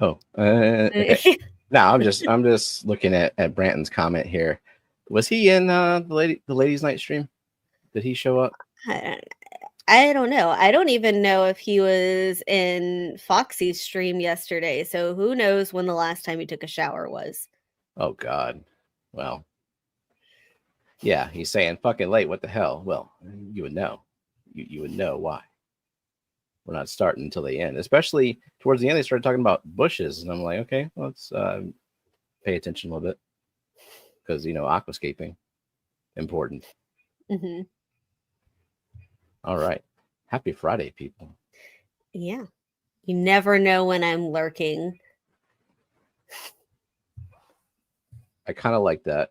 Oh, okay. No, I'm just looking at Branton's comment here. Was he in the ladies' night stream? Did he show up? I don't know. I don't even know if he was in Foxy's stream yesterday. So who knows when the last time he took a shower was? Oh God. Well, yeah, he's saying fucking late. What the hell? Well, you would know. You would know why. We're not starting until the end, especially towards the end. They started talking about bushes, and I'm like, okay, let's pay attention a little bit because aquascaping important. Mm-hmm. All right, happy Friday, people. Yeah, you never know when I'm lurking. I kind of like that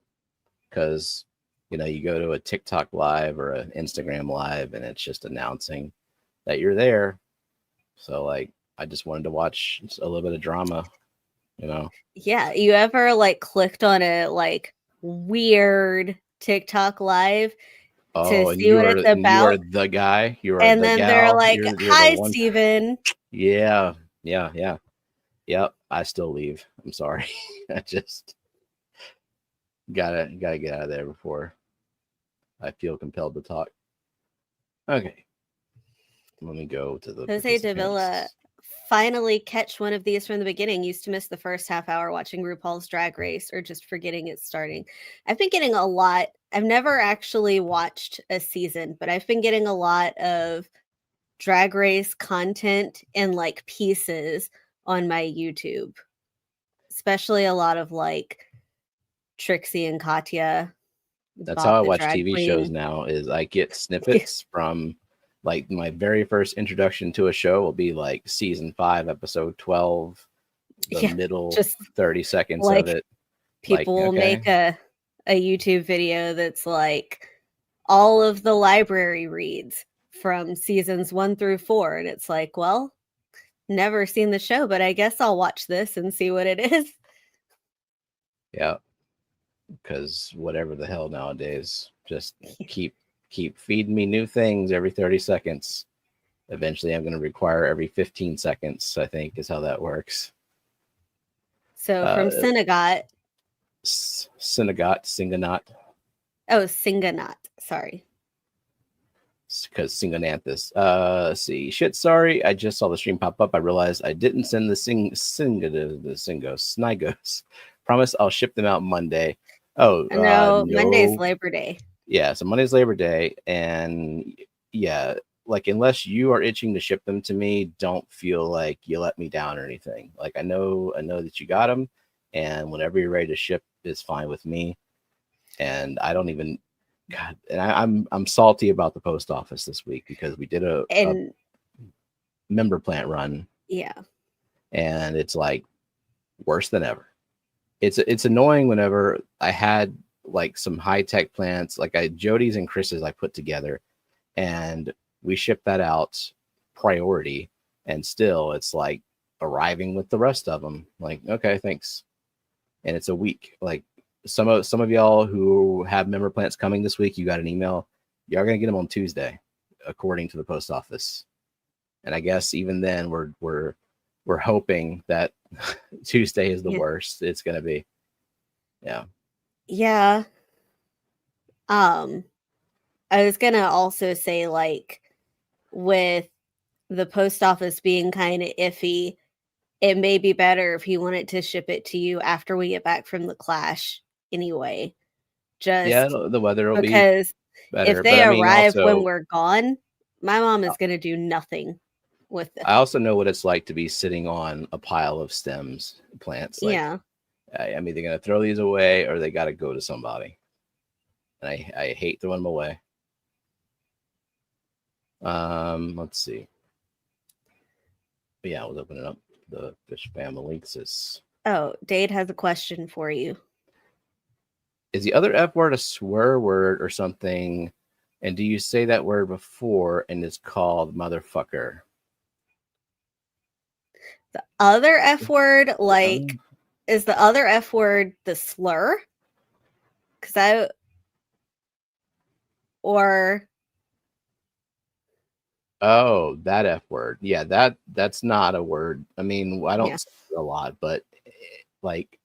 because you go to a TikTok live or an Instagram live, and it's just announcing that you're there. So like, I just wanted to watch a little bit of drama, Yeah, you ever clicked on a weird TikTok live to see what it's about? You are the guy. You are and the then gal. They're like, you're "Hi, the one. Steven." Yeah. Yep. I still leave. I'm sorry. I just gotta get out of there before I feel compelled to talk. Okay. Let me go to the Jose Davila. Finally catch one of these from the beginning. Used to miss the first half hour watching RuPaul's Drag Race or just forgetting it's starting. I've been getting a lot. I've never actually watched a season, but I've been getting a lot of Drag Race content in pieces on my YouTube, especially a lot of Trixie and Katya. That's how I watch TV shows now. Is I get snippets from my very first introduction to a show will be season 5, episode 12, the middle just 30 seconds of it. People will make a YouTube video that's all of the library reads from seasons 1 through 4. And it's well, never seen the show, but I guess I'll watch this and see what it is. Yeah. Because whatever the hell nowadays, just keep feeding me new things every 30 seconds. Eventually I'm going to require every 15 seconds, I think, is how that works. So from Synagot. Singanot. Oh, Singanot. Sorry. Because Singananthus. Let's see. Shit, sorry. I just saw the stream pop up. I realized I didn't send the Snygos. Promise I'll ship them out Monday. Oh, no, Monday's Labor Day. Yeah, so Monday's Labor Day. And yeah, unless you are itching to ship them to me, don't feel like you let me down or anything. I know that you got them, and whenever you're ready to ship is fine with me. And I don't even, God, and I'm salty about the post office this week because we did a member plant run. Yeah. And it's worse than ever. It's annoying whenever I had some high-tech plants, Jody's and Chris's I put together, and we shipped that out priority, and still it's arriving with the rest of them. Okay, thanks. And it's a week. Some of y'all who have member plants coming this week, you got an email. Y'all gonna get them on Tuesday, according to the post office. And I guess even then we're hoping that Tuesday is the worst it's gonna be. Yeah. Yeah. I was gonna also say with the post office being kind of iffy, it may be better if you wanted to ship it to you after we get back from the Clash anyway. The weather will be better. If they arrive when we're gone, my mom is gonna do nothing with them. I also know what it's like to be sitting on a pile of stems, plants. Yeah. I'm either gonna throw these away or they gotta go to somebody. And I hate throwing them away. Let's see. But yeah, I was opening up the Fishfam links. Oh, Dade has a question for you. Is the other F word a swear word or something? And do you say that word before and it's called motherfucker? The other F word, like, is the other F word the slur? Oh, that F word. Yeah, that's not a word. I mean, I don't say it a lot, but like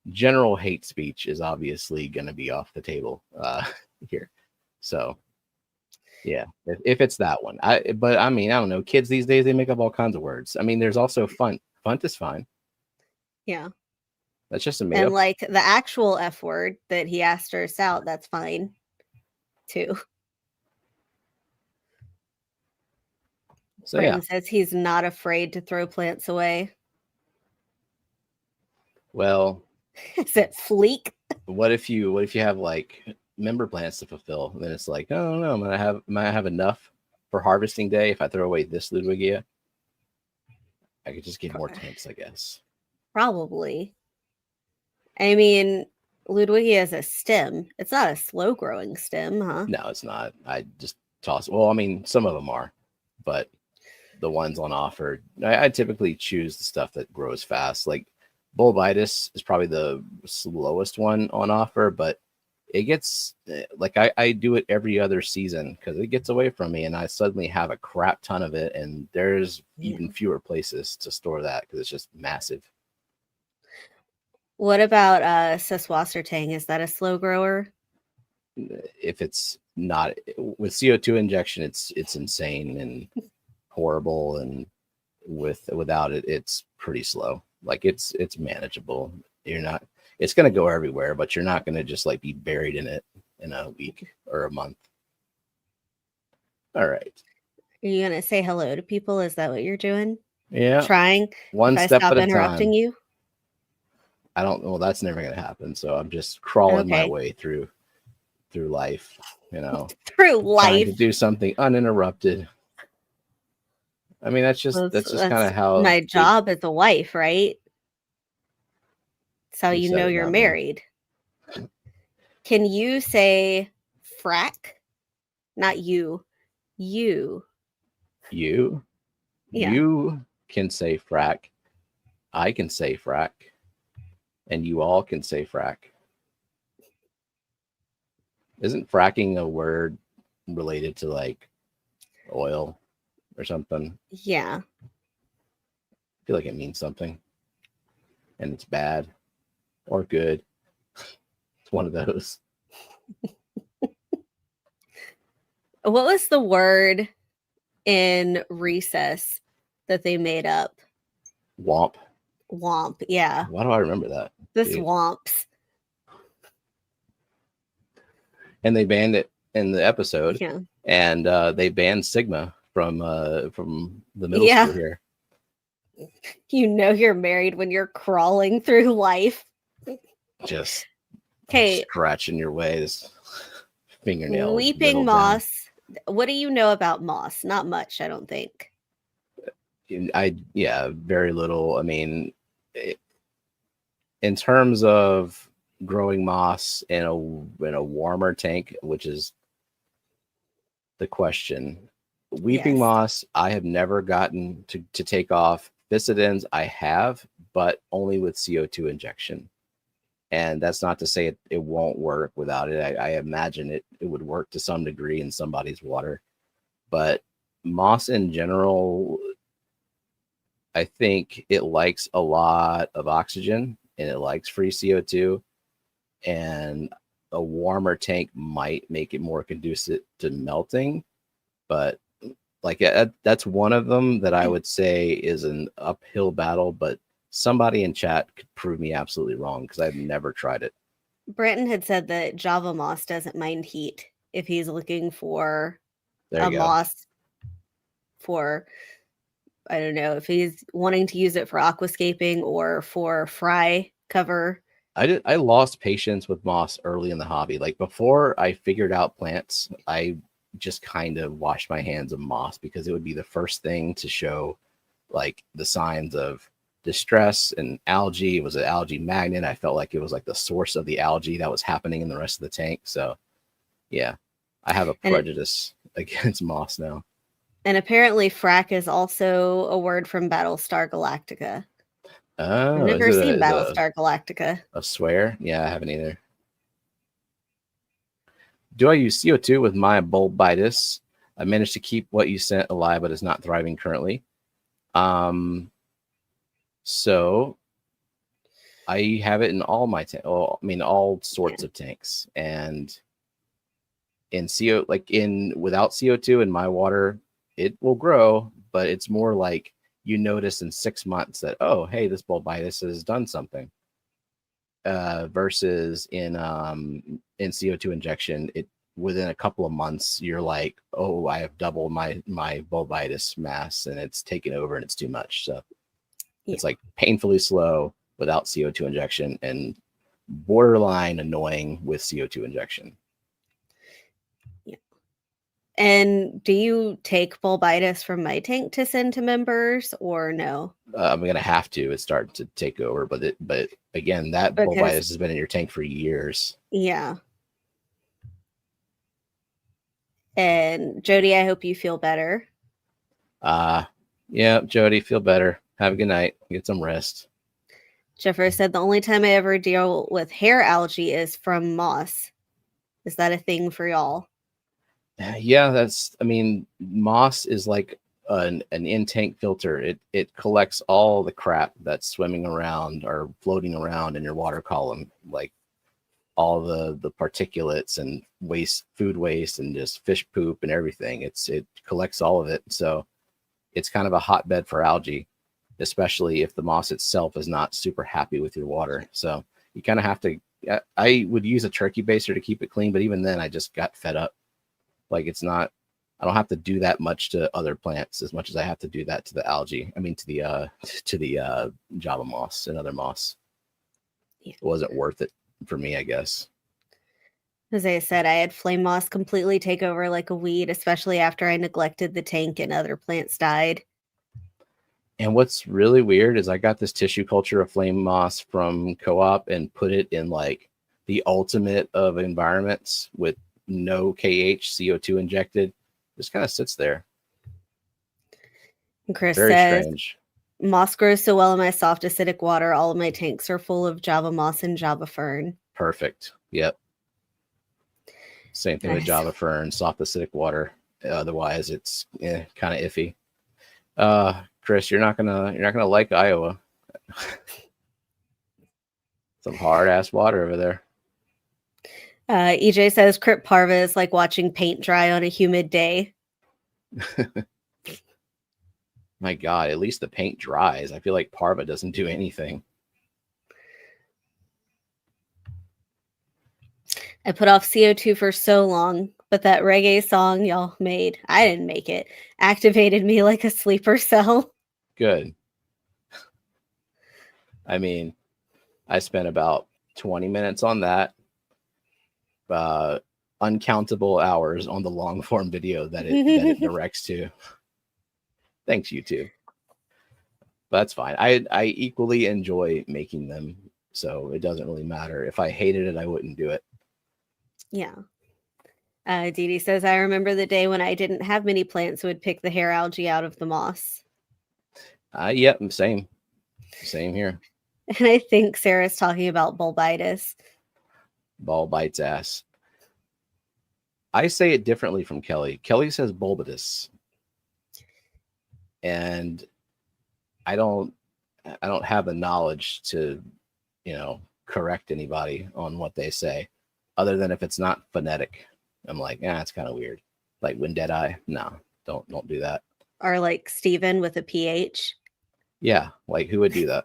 general hate speech is obviously going to be off the table here. So, yeah, if it's that one. But I mean, I don't know. Kids these days, they make up all kinds of words. I mean, there's also fun. Funt is fine. Yeah. That's just a made And up. like the actual F word that he asked us out, that's fine too. So Britton says he's not afraid to throw plants away. Well, is it fleek? What if you have like member plants to fulfill? Then it's like, oh, I don't know, might I have enough for harvesting day if I throw away this Ludwigia? I could just get more tanks, I guess. Probably. I mean, Ludwigia is a stem. It's not a slow growing stem, huh? No, it's not. I just toss. Well, I mean, some of them are, but the ones on offer, I typically choose the stuff that grows fast. Like Bulbitis is probably the slowest one on offer, but it gets like I do it every other season because it gets away from me and I suddenly have a crap ton of it, and there's even fewer places to store that because it's just massive. What about Seswassertang? Is that a slow grower? If it's not with CO2 injection, it's insane and horrible, and without it, it's pretty slow. Like it's manageable. You're not. It's going to go everywhere, but you're not going to just like be buried in it in a week or a month. All right. Are you going to say hello to people? Is that what you're doing? Yeah. Trying? One if I step stop at a interrupting time. you? I don't know. Well, that's never going to happen. So I'm just crawling my way through life, through life. Trying to do something uninterrupted. I mean, that's just kind of how my job as a wife, right? That's how you know you're married. Can you say frack? Not you. You. You. Yeah. You can say frack. I can say frack. And you all can say frack. Isn't fracking a word related to like oil or something? Yeah. I feel like it means something. And it's bad or good. It's one of those. What was the word in Recess that they made up? Womp. Womp, yeah. Why do I remember that? The swamps. And they banned it in the episode. Yeah. And they banned Sigma from the middle school here. You know you're married when you're crawling through life. Just scratching your way, this fingernail. Weeping moss. Down. What do you know about moss? Not much, I don't think. Very little. I mean, in terms of growing moss in a warmer tank, which is the question. Weeping moss, I have never gotten to take off. Physcidins, I have, but only with CO2 injection. And that's not to say it won't work without it. I imagine it would work to some degree in somebody's water. But moss in general, I think it likes a lot of oxygen and it likes free CO2. And a warmer tank might make it more conducive to melting. But like that's one of them that I would say is an uphill battle, but somebody in chat could prove me absolutely wrong because I've never tried it. Brenton had said that Java moss doesn't mind heat if he's looking for moss for, I don't know, if he's wanting to use it for aquascaping or for fry cover. I lost patience with moss early in the hobby. Like before I figured out plants, I just kind of washed my hands of moss because it would be the first thing to show like the signs of distress and algae. It was an algae magnet. I felt like it was like the source of the algae that was happening in the rest of the tank. So yeah, I have a prejudice against moss now. And apparently frack is also a word from Battlestar Galactica. Oh, I've never seen Battlestar Galactica. A swear? Yeah, I haven't either. Do I use CO2 with my bulbitis? I managed to keep what you sent alive, but is not thriving currently. So I have it in all my all sorts of tanks, and in without CO2 in my water, it will grow, but it's more like you notice in 6 months that, oh, hey, this bulbitis has done something. Versus in CO2 injection, it within a couple of months you're like, oh, I have double my bulbitis mass and it's taken over and it's too much. So it's like painfully slow without CO2 injection and borderline annoying with CO2 injection. And do you take bulbitis from my tank to send to members or no? I'm gonna have to. It's starting to take over, but again, that bulbitis has been in your tank for years. Yeah. And Jody, I hope you feel better. Yeah, Jody, feel better. Have a good night. Get some rest. Jeffrey said the only time I ever deal with hair algae is from moss. Is that a thing for y'all? Yeah, moss is like an in-tank filter. It collects all the crap that's swimming around or floating around in your water column, like all the particulates and food waste and just fish poop and everything. It collects all of it. So it's kind of a hotbed for algae, especially if the moss itself is not super happy with your water. So you kind of have to, I would use a turkey baster to keep it clean, but even then I just got fed up. Like I don't have to do that much to other plants as much as I have to do that to the algae. I mean, to the Java moss and other moss. Yeah. It wasn't worth it for me, I guess. As I said, I had flame moss completely take over like a weed, especially after I neglected the tank and other plants died. And what's really weird is I got this tissue culture of flame moss from Co-op and put it in like the ultimate of environments with no CO2 injected. Just kind of sits there. And Chris says, strange. Moss grows so well in my soft acidic water. All of my tanks are full of Java moss and Java fern. Perfect. Yep. Same thing with Java fern, soft acidic water. Otherwise, it's kind of iffy. Chris, you're not gonna like Iowa. Some hard ass water over there. EJ says crypt parva is like watching paint dry on a humid day. My God, at least the paint dries. I feel like parva doesn't do anything. I put off CO2 for so long, but that reggae song y'all made, I didn't make it, activated me like a sleeper cell. Good. I mean, I spent about 20 minutes on that. Uncountable hours on the long form video that it directs to. Thanks, YouTube. But that's fine. I equally enjoy making them, so it doesn't really matter. If I hated it, I wouldn't do it. Yeah. Dee Dee says, I remember the day when I didn't have many plants who would pick the hair algae out of the moss. Yep, same here. And I think Sarah's talking about bulbitis. Ball bites ass. I say it differently from Kelly. Kelly says bulbitus. And I don't have the knowledge to, correct anybody on what they say, other than if it's not phonetic. I'm like, it's kind of weird. Like when dead eye, no, don't do that. Or like Steven with a PH. Yeah, like who would do that?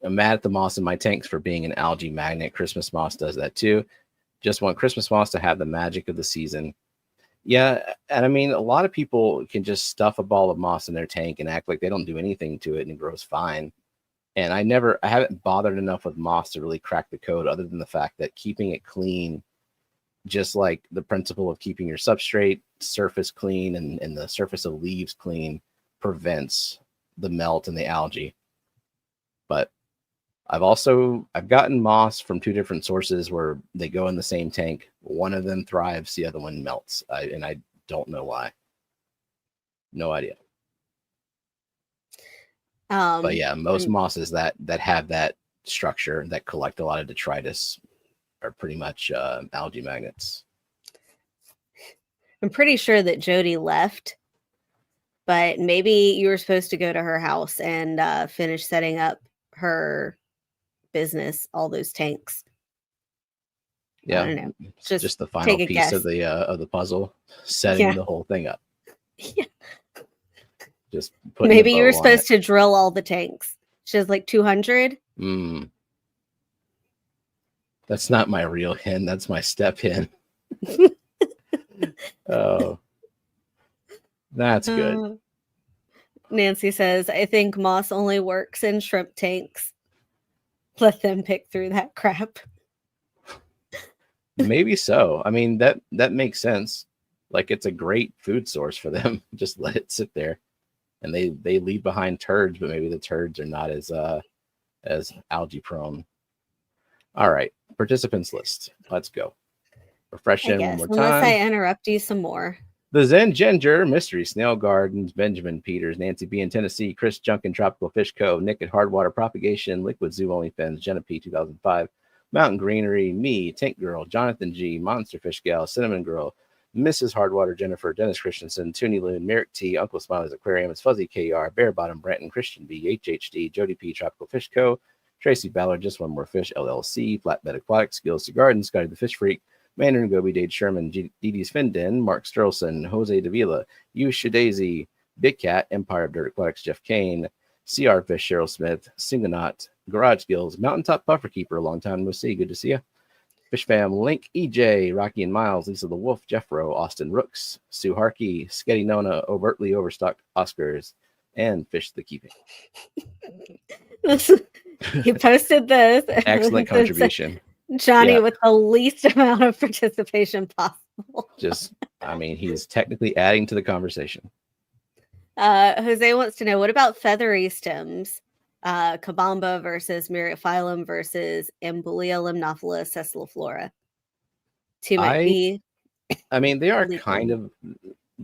I'm mad at the moss in my tanks for being an algae magnet. Christmas moss does that too. Just want Christmas moss to have the magic of the season. Yeah, and I mean, a lot of people can just stuff a ball of moss in their tank and act like they don't do anything to it and it grows fine. And I haven't bothered enough with moss to really crack the code, other than the fact that keeping it clean just like the principle of keeping your substrate surface clean and the surface of leaves clean prevents the melt and the algae. But I've gotten moss from two different sources where they go in the same tank. One of them thrives, the other one melts. And I don't know why. No idea. But yeah, most mosses that have that structure that collect a lot of detritus are pretty much algae magnets. I'm pretty sure that Jody left, but maybe you were supposed to go to her house and finish setting up her business, all those tanks. Yeah, I don't know. Just the final piece of the puzzle, setting the whole thing up. Yeah. Just maybe you were supposed to drill all the tanks. She has like 200. That's not my real hen. That's my step hen. Oh, that's good. Nancy says, I think moss only works in shrimp tanks. Let them pick through that crap. Maybe so. I mean, that makes sense. Like, it's a great food source for them. Just let it sit there. And they leave behind turds, but maybe the turds are not as algae prone. All right, participants list. Let's go. Refreshing one more time. Unless I interrupt you some more. The Zen Ginger, Mystery Snail Gardens, Benjamin Peters, Nancy B in Tennessee, Chris Junkin, Tropical Fish Co., Nick at Hardwater Propagation, Liquid Zoo Only Fins, Jenna P 2005, Mountain Greenery, me, Tank Girl, Jonathan G, Monster Fish Gal, Cinnamon Girl, Mrs. Hardwater Jennifer, Dennis Christensen, Toonie Loon, Merrick T, Uncle Smiley's Aquarium, it's Fuzzy KR, Bear Bottom, Branton, Christian B, HHD, Jody P, Tropical Fish Co., Tracy Ballard, Just One More Fish, LLC, Flatbed Aquatic, Skills to Garden, Scotty the Fish Freak, Mandarin Gobi, Dade Sherman, Didi's Findin, Mark Sterlson, Jose Davila, Yusha Daisy, Big Cat, Empire of Dirt Aquatics, Jeff Kane, CR Fish, Cheryl Smith, Singonaut, Garage Skills, Mountaintop Puffer Keeper, long time no see, good to see you. Fishfam, Link, EJ, Rocky and Miles, Lisa the Wolf, Jeff Rowe, Austin Rooks, Sue Harkey, Sketty Nona, Overtly Overstocked Oscars, and Fish the Keeping. He posted this. Excellent contribution. Johnny with the least amount of participation possible. I mean, he's technically adding to the conversation. Jose wants to know, what about feathery stems? Kabamba versus Myriophyllum versus Embulia limnophila sessiliflora. I mean, they are kind of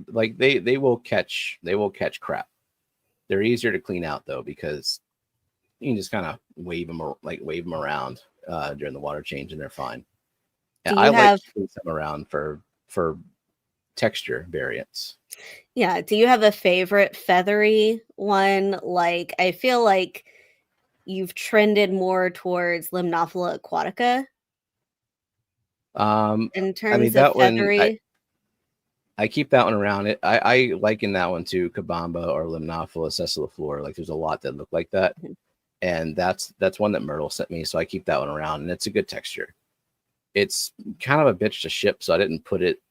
like they will catch crap. They're easier to clean out though, because you can just kind of wave them around during the water change and they're fine. And I like to clean them around for texture variants. Yeah. Do you have a favorite feathery one? Like, I feel like you've trended more towards Limnophila aquatica. In terms of feathery. I keep that one around. I liken that one to Kabamba or Limnophila sessiliflora. Like, there's a lot that look like that. Mm-hmm. And that's one that Myrtle sent me. So I keep that one around, and it's a good texture. It's kind of a bitch to ship, so I didn't put it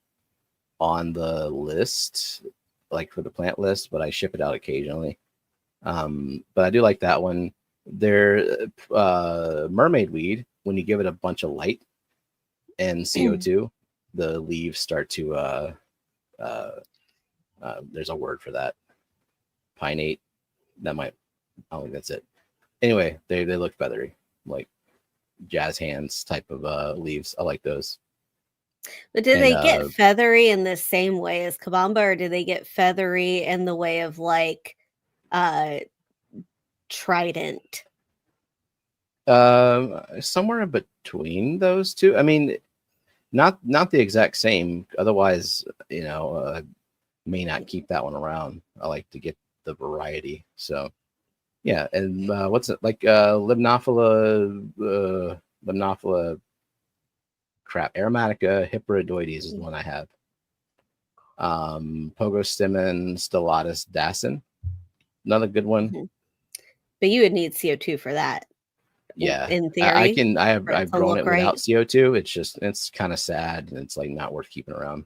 on the list, like for the plant list, but I ship it out occasionally. But I do like that one. They're mermaid weed. When you give it a bunch of light and CO2, the leaves start to there's a word for that. Pinnate. I don't think that's it. Anyway, they look feathery, like jazz hands type of leaves. I like those. But did they get feathery in the same way as Kabamba, or did they get feathery in the way of like trident? Somewhere in between those two. I mean, not the exact same. Otherwise, may not keep that one around. I like to get the variety. So yeah. And what's it like? Limnophila crap. Aromatica hyperoidoides is the one I have. Pogostemon stellatus dacin, another good one. Mm-hmm. But you would need CO2 for that. Yeah, in theory, I've grown it without CO2. It's kind of sad, and it's like not worth keeping around.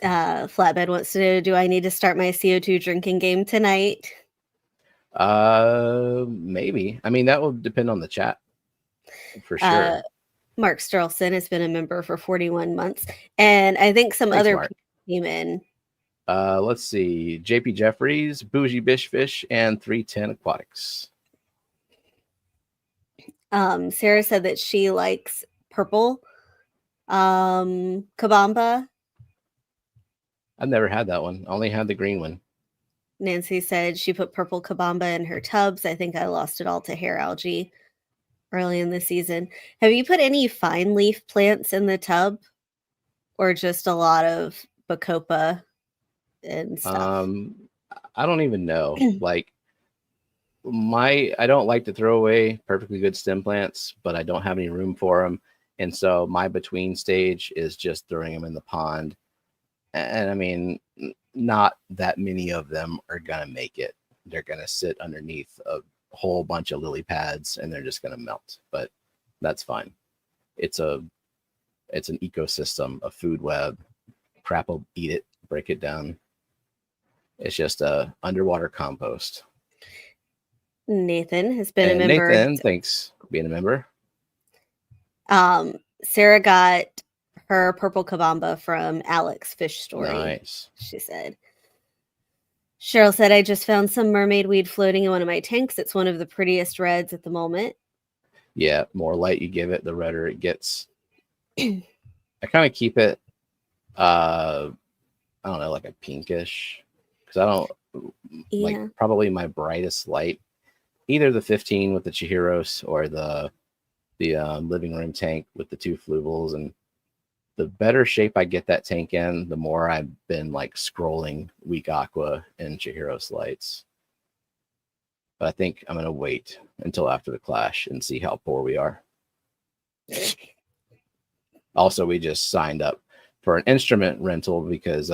Flatbed wants to know, do I need to start my CO2 drinking game tonight? Maybe. I mean, that will depend on the chat for sure. Mark Sterlson has been a member for 41 months. And I think some Thanks, other Mark. people came in. Let's see. JP Jeffries, Bougie Bishfish, and 310 Aquatics. Sarah said that she likes purple kabamba. I've never had that one. I only had the green one. Nancy said she put purple kabamba in her tubs. I think I lost it all to hair algae early in the season. Have you put any fine leaf plants in the tub, or just a lot of bacopa and stuff? I don't even know. Like I don't like to throw away perfectly good stem plants, but I don't have any room for them. And so my between stage is just throwing them in the pond. And I mean, not that many of them are going to make it. They're going to sit underneath a whole bunch of lily pads and they're just going to melt, but that's fine. It's an ecosystem, a food web. Crap will eat it, break it down. It's just a underwater compost. Nathan has been a member. Nathan, thanks for being a member. Sarah got her purple kabamba from Alex Fish Story. Nice. She said. Cheryl said, I just found some mermaid weed floating in one of my tanks. It's one of the prettiest reds at the moment. Yeah, more light you give it, the redder it gets. I kind of keep it, I don't know, like a pinkish, because I don't like probably my brightest light, either the 15 with the Chihiros or the living room tank with the 2 fluvels. And the better shape I get that tank in, the more I've been like scrolling Weak Aqua and Chihiros lights. But I think I'm going to wait until after the clash and see how poor we are. Also, we just signed up for an instrument rental because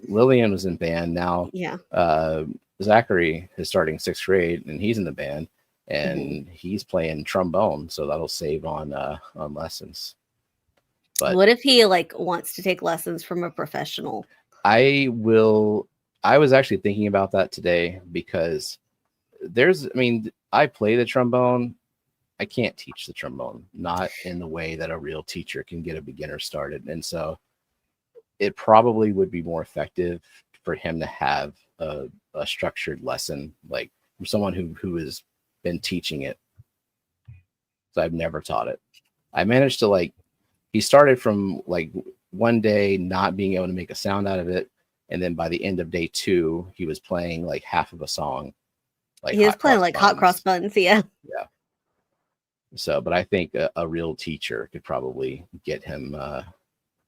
Lillian was in band. Now Zachary is starting 6th grade and he's in the band and he's playing trombone. So that'll save on lessons. But what if he wants to take lessons from a professional? I was actually thinking about that today because I play the trombone. I can't teach the trombone, not in the way that a real teacher can get a beginner started. And so it probably would be more effective for him to have a structured lesson, like from someone who has been teaching it. So I've never taught it. I managed to he started from one day not being able to make a sound out of it. And then by the end of day 2, he was playing half of a song. He was playing Hot Cross Buns. Yeah. Yeah. So, but I think a real teacher could probably get him a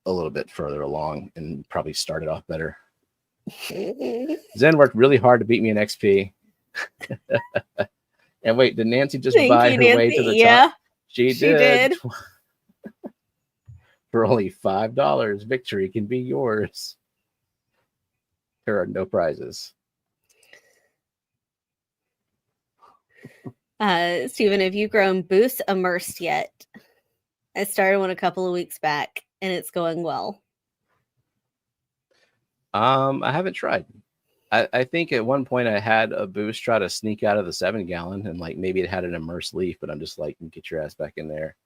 little bit further along and probably start it off better. Zen worked really hard to beat me in XP. And wait, did Nancy just buy her way to the top? She did. For only $5, victory can be yours. There are no prizes. Stephen, have you grown Boost immersed yet? I started one a couple of weeks back and it's going well. I haven't tried. I think at one point I had a Boost try to sneak out of the 7-gallon and maybe it had an immersed leaf, but I'm just get your ass back in there.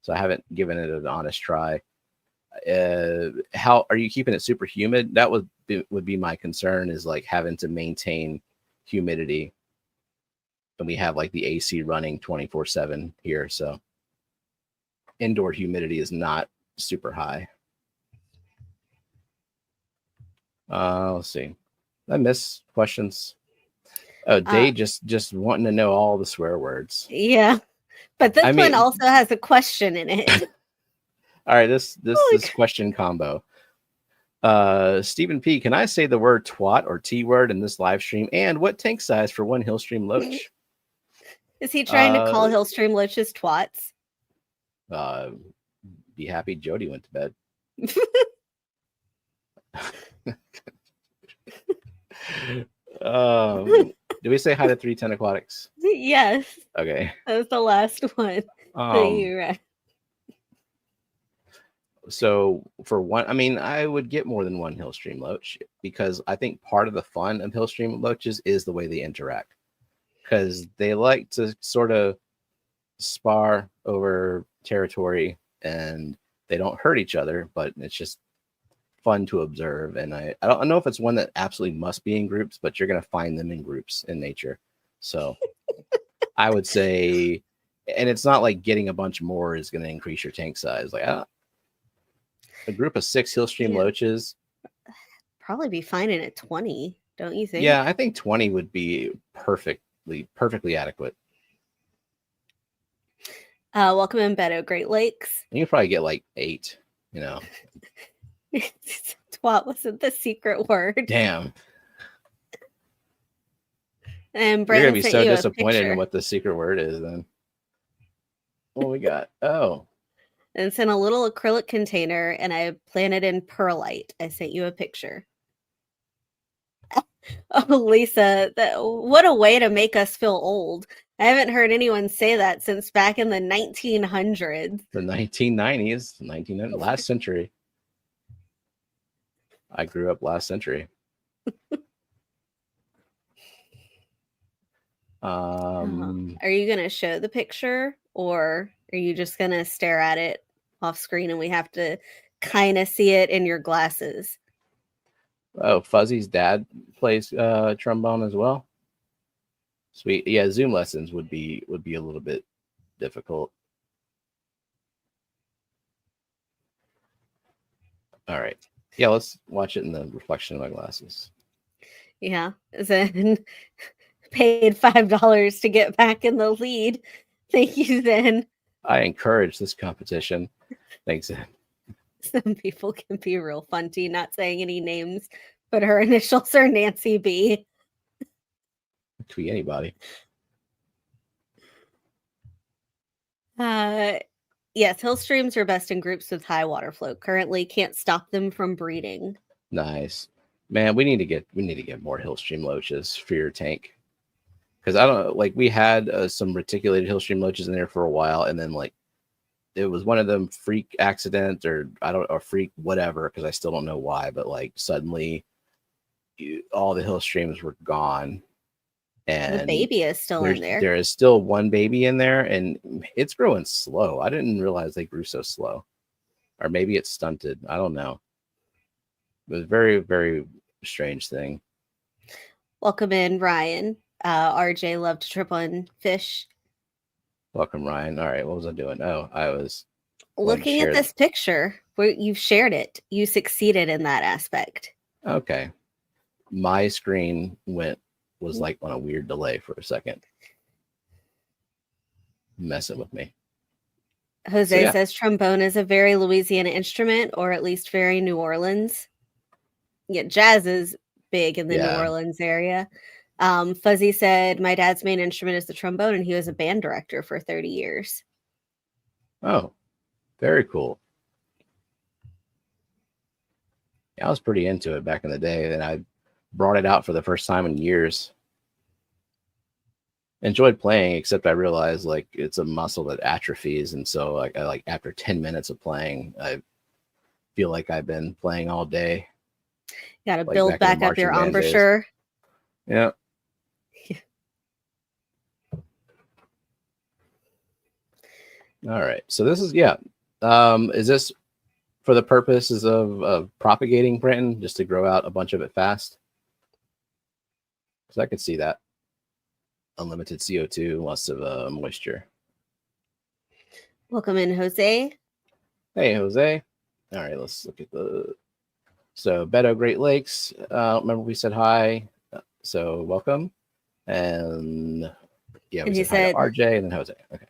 So I haven't given it an honest try. How are you keeping it super humid? That would be my concern, is having to maintain humidity. And we have the AC running 24/7 here, so indoor humidity is not super high. Let's see. I miss questions. Oh, Dave just wanting to know all the swear words. Yeah, but this one also has a question in it. All right, this question combo. Stephen P, can I say the word twat or T word in this live stream? And what tank size for one Hillstream loach? Is he trying to call Hillstream loaches twats? Be happy Jody went to bed. Do we say hi to 310 Aquatics? Yes. Okay. That was the last one. You're right. So for one, I would get more than one Hillstream loach because I think part of the fun of Hillstream loaches is the way they interact, because they like to sort of spar over territory and they don't hurt each other, but it's just fun to observe. And I don't know if it's one that absolutely must be in groups, but you're going to find them in groups in nature. So I would say, and it's not like getting a bunch more is going to increase your tank size. Like a group of 6 Hillstream loaches. Probably be fine in at 20, don't you think? Yeah, I think 20 would be perfectly adequate. Welcome in, Beto Great Lakes. You can probably get like 8, you know. Twat wasn't the secret word. Damn. And Brandon, you're gonna be so disappointed in what the secret word is then. What we got? Oh. And it's in a little acrylic container, and I planted in perlite. I sent you a picture. Oh, Lisa, what a way to make us feel old. I haven't heard anyone say that since back in the 1900s. The 1990s, last century. I grew up last century. Are you going to show the picture, or are you just going to stare at it off screen and we have to kind of see it in your glasses? Oh, Fuzzy's dad plays trombone as well. Sweet. Yeah, Zoom lessons would be a little bit difficult. All right. Yeah, let's watch it in the reflection of my glasses. Yeah. Zen paid $5 to get back in the lead. Thank you, Zen. I encourage this competition. Thanks, Zen. Some people can be real funty, not saying any names, but her initials are Nancy B. Could be anybody. Yes, Hillstreams are best in groups with high water flow. Currently, can't stop them from breeding. Nice, man. We need to get more Hillstream loaches for your tank, because I don't like we had some reticulated Hillstream loaches in there for a while, and then like it was one of them freak accident or freak whatever, because I still don't know why, but like suddenly all the Hillstreams were gone. And the baby is still in there. There is still one baby in there, and it's growing slow. I didn't realize they grew so slow. Or maybe it's stunted. I don't know. It was a very, very strange thing. Welcome in, Ryan. RJ loved to trip on fish. Welcome, Ryan. All right, what was I doing? Oh, I was looking at this picture where you've shared it. You succeeded in that aspect. Okay. My screen was like on a weird delay for a second. Messing with me. Jose says trombone is a very Louisiana instrument, or at least very New Orleans. Yeah, jazz is big in the New Orleans area. Fuzzy said, my dad's main instrument is the trombone, and he was a band director for 30 years. Oh, very cool. Yeah, I was pretty into it back in the day, and I brought it out for the first time in years. Enjoyed playing, except I realized like it's a muscle that atrophies, and so like after 10 minutes of playing, I feel like I've been playing all day. You gotta build back up your embouchure. Yeah. All right. So this is is this for the purposes of propagating, Brenton, just to grow out a bunch of it fast? Because I could see that. Unlimited CO2, lots of moisture. Welcome in, Jose. Hey, Jose. All right, let's look at so Beto Great Lakes. Remember we said hi, so welcome. And yeah, we said hi to RJ and then Jose. Okay.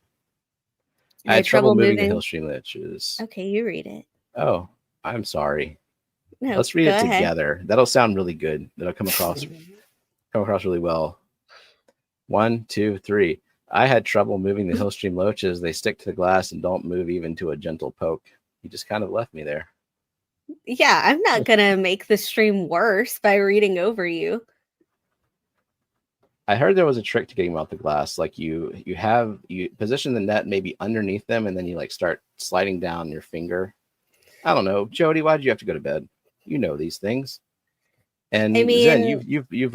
I had trouble moving the Hillstream loaches. Okay, you read it. Oh, I'm sorry. No, let's read it together. That'll sound really good. That'll come across really well. 1, 2, 3. I had trouble moving the Hillstream loaches. They stick to the glass and don't move even to a gentle poke. You just kind of left me there. Yeah, I'm not going to make the stream worse by reading over you. I heard there was a trick to getting them out the glass. Like you position the net maybe underneath them, and then you like start sliding down your finger. I don't know. Jody, why did you have to go to bed? You know these things. And I mean, Zen, you've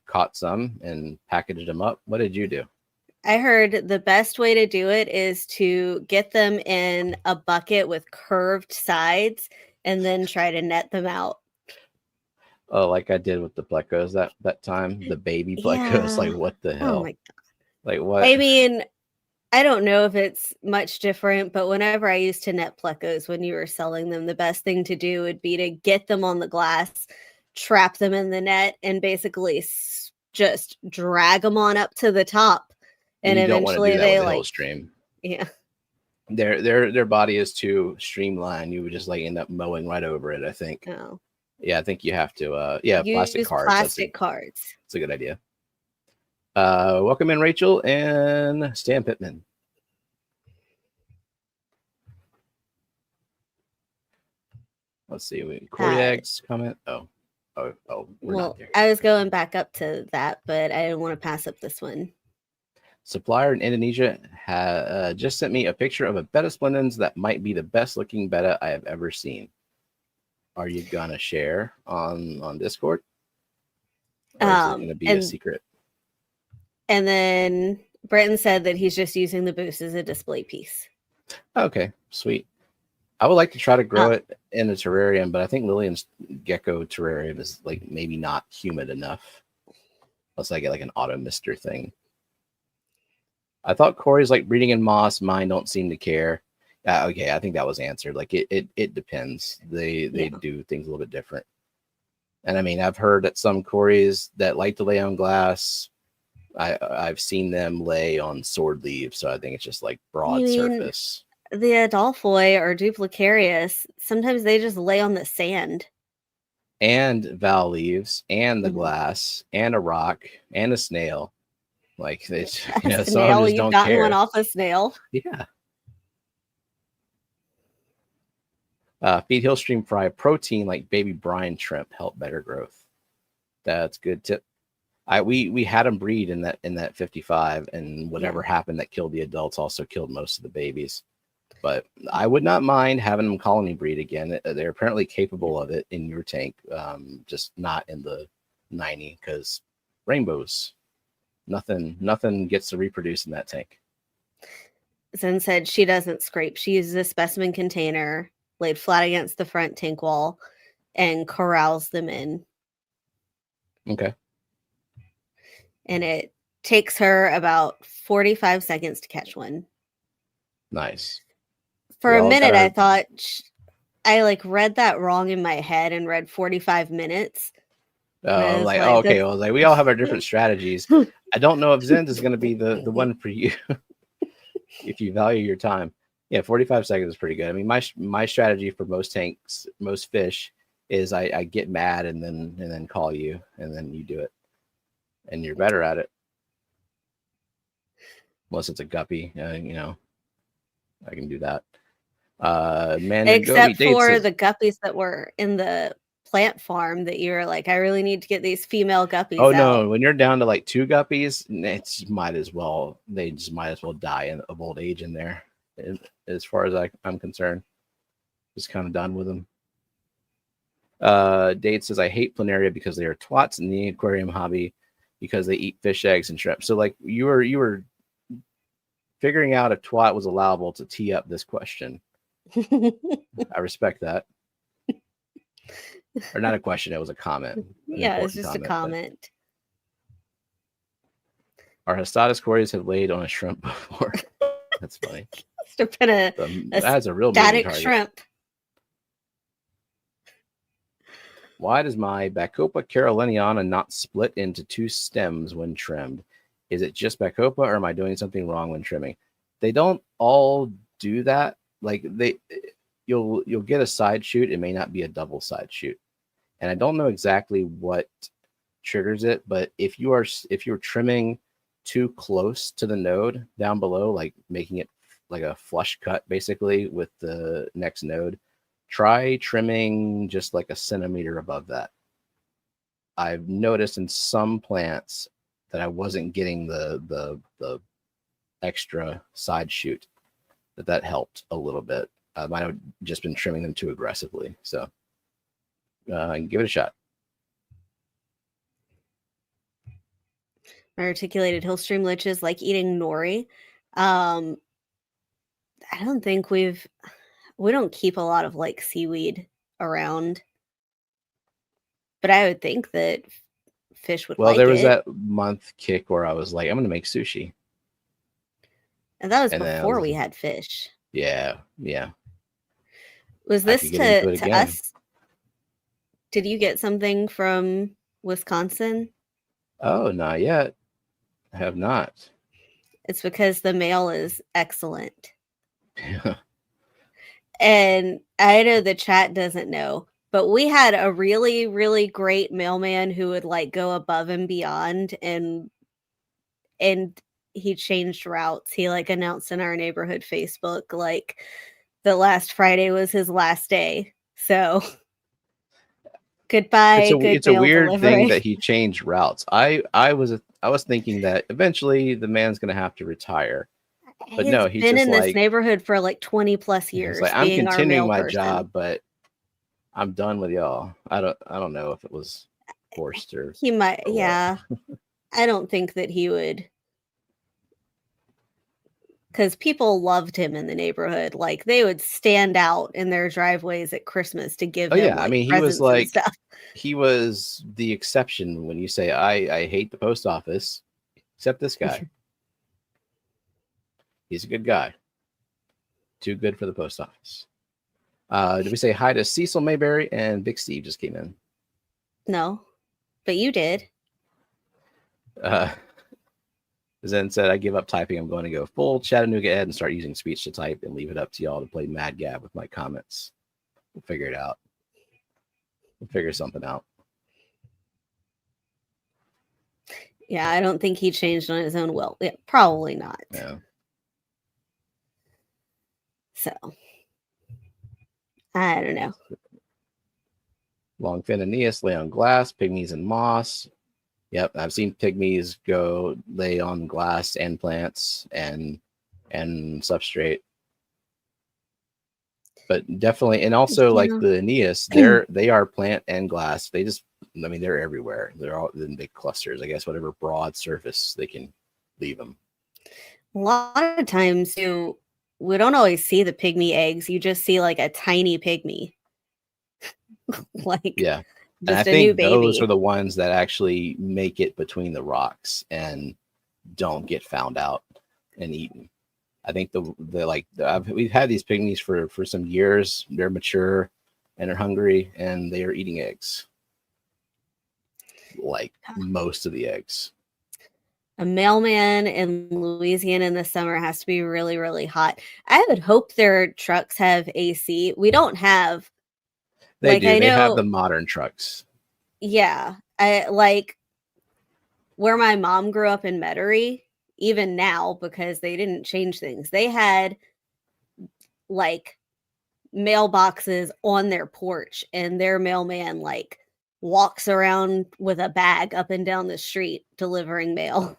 caught some and packaged them up. What did you do? I heard the best way to do it is to get them in a bucket with curved sides and then try to net them out. Oh, like I did with the plecos that time, the baby plecos. Yeah. Like, what the Oh hell? my God. Like, what? I mean, I don't know if it's much different, but whenever I used to net plecos when you were selling them, the best thing to do would be to get them on the glass, trap them in the net, and basically just drag them on up to the top. And You don't want to do eventually that with they a like, Hillstream. yeah. Their body is too streamlined. You would just like end up mowing right over it, I think. No. Yeah, I think you have to yeah, plastic Use cards. plastic cards. That's a good idea. Welcome in, Rachel and Stan Pittman. Let's see. Corey Eggs comment. Oh, we're not there yet. I was going back up to that, but I didn't want to pass up this one. Supplier in Indonesia just sent me a picture of a betta splendens that might be the best looking betta I have ever seen. Are you gonna share on Discord? Or is it gonna be a secret? And then Brenton said that he's just using the boost as a display piece. Okay, sweet. I would like to try to grow it in a terrarium, but I think Lillian's gecko terrarium is like maybe not humid enough. Unless I get like an auto mister thing. I thought Corey's like breeding in moss. Mine don't seem to care. Okay, I think that was answered. Like it depends. They do things a little bit different. And I mean, I've heard that some Corys that like to lay on glass, I've seen them lay on sword leaves. So I think it's just like broad surface. The Adolphoi or Duplicarius, sometimes they just lay on the sand. And val leaves and the glass and a rock and a snail. Like they, some of them just don't care. One off a snail. Yeah. Feed Hillstream fry protein like baby brine shrimp help better growth. That's good tip. We had them breed in that 55, and whatever happened that killed the adults also killed most of the babies. But I would not mind having them colony breed again. They're apparently capable of it in your tank, just not in the 90 because rainbows. Nothing gets to reproduce in that tank. Zen said she doesn't scrape. She uses a specimen container laid flat against the front tank wall and corrals them in. Okay. And it takes her about 45 seconds to catch one. Nice. For a minute, I thought I like read that wrong in my head and read 45 minutes. Okay. Well, like we all have our different strategies. I don't know if Zen is going to be the one for you if you value your time. Yeah, 45 seconds is pretty good. I mean, my strategy for most tanks, most fish, is I get mad and then call you and then you do it, and you're better at it. Unless it's a guppy, I can do that. Except for the guppies that were in the plant farm that you're like, I really need to get these female guppies out. No, when you're down to like 2 guppies, they just might as well die of old age in there. As far as I'm concerned, just kind of done with them. Dade says, I hate planaria because they are twats in the aquarium hobby because they eat fish eggs and shrimp. So like you were figuring out if twat was allowable to tee up this question. I respect that. Or not a question, it was a comment. Yeah, it's just a comment. Our Hestatus Corys have laid on a shrimp before. That's funny. Must have been that's a real static shrimp. Why does my Bacopa caroliniana not split into 2 stems when trimmed? Is it just Bacopa, or am I doing something wrong when trimming? They don't all do that. Like you'll get a side shoot. It may not be a double side shoot, and I don't know exactly what triggers it. But if you're trimming too close to the node down below, like making it like a flush cut basically with the next node, try trimming just like a centimeter above that. I've noticed in some plants that I wasn't getting the extra side shoot, that helped a little bit. I might have just been trimming them too aggressively. So give it a shot. My articulated Hillstream loaches like eating nori. I don't think we don't keep a lot of like seaweed around, but I would think that fish would Well, there like was it. that month kick where I was like, I'm gonna make sushi. And that was And then I before was, we had fish. yeah. Was I this could get into it to again. us? Did you get something from Wisconsin? Oh, not yet. I have not. It's because the mail is excellent. And I know the chat doesn't know, but we had a really, really great mailman who would like go above and beyond, and he changed routes. He like announced in our neighborhood Facebook like the last Friday was his last day. So goodbye, good it's a mail weird thing delivery. that he changed routes. I was thinking that eventually the man's gonna have to retire. But He's no, he's been just in this like, neighborhood for like 20 plus he's years like, I'm being our continuing mail my person. job, but I'm done with y'all. I don't know if it was forced or He might, or what. yeah. I don't think that he would, because people loved him in the neighborhood. Like they would stand out in their driveways at Christmas to give Oh him yeah, I like mean presents and stuff. he was the exception when you say I hate the post office, except this guy. He's a good guy. Too good for the post office. Did we say hi to Cecil Mayberry and Big Steve just came in? No, but you did. Zen said, I give up typing. I'm going to go full Chattanooga Ed and start using speech to type and leave it up to y'all to play Mad Gab with my comments. We'll figure it out. We'll figure something out. Yeah, I don't think he changed on his own will. Yeah, probably not. Yeah. So, I don't know. Longfin Aeneas lay on glass, pygmies and moss. Yep, I've seen pygmies go lay on glass and plants and substrate. But definitely, and also like the Aeneas, they are plant and glass. They just, I mean, they're everywhere. They're all in big clusters. I guess whatever broad surface they can leave them. A lot of times we don't always see the pygmy eggs. You just see like a tiny pygmy. Like Yeah. And I just a new think those baby. are the ones that actually make it between the rocks and don't get found out and eaten. I think we've had these pygmies for some years. They're mature and they're hungry and they are eating eggs. Like most of the eggs. A mailman in Louisiana in the summer has to be really, really hot. I would hope their trucks have AC. We don't have. They Like, do. I They have know. the modern trucks. Yeah. I like where my mom grew up in Metairie, even now, because they didn't change things. They had like mailboxes on their porch, and their mailman like walks around with a bag up and down the street delivering mail.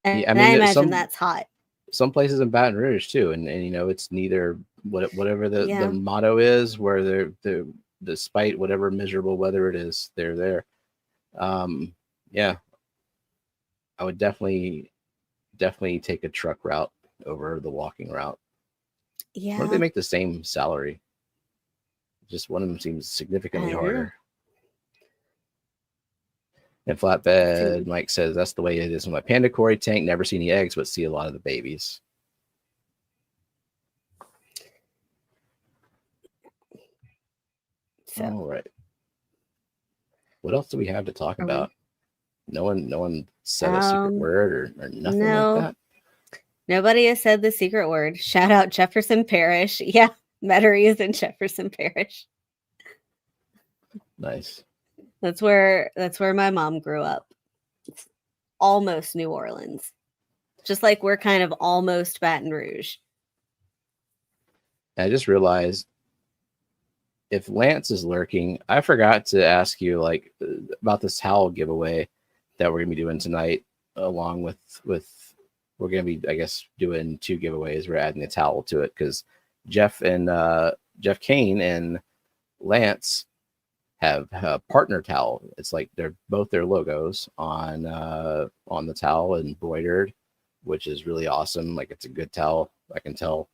And Yeah, I I mean, imagine that's hot. some places in Baton Rouge too, and you know, it's neither whatever the Yeah. motto is, where they're despite whatever miserable weather it is, they're there. Yeah, I would definitely take a truck route over the walking route. Yeah. What if they make the same salary? Just one of them seems significantly harder. And flatbed, Mike says that's the way it is with my panda cory tank. Never see any eggs, but see a lot of the babies. So. All right. What else do we have to talk about? No one said a secret word or nothing like that. Nobody has said the secret word. Shout out Jefferson Parish. Yeah, Metairie is in Jefferson Parish. Nice. That's where my mom grew up. It's almost New Orleans. Just like we're kind of almost Baton Rouge. I just realized if Lance is lurking, I forgot to ask you like about this towel giveaway that we're gonna be doing tonight, along with we're gonna be, I guess, doing 2 giveaways. We're adding a towel to it because Jeff Kane and Lance have a partner towel. It's like they're both their logos on the towel embroidered, which is really awesome. Like it's a good towel, I can tell.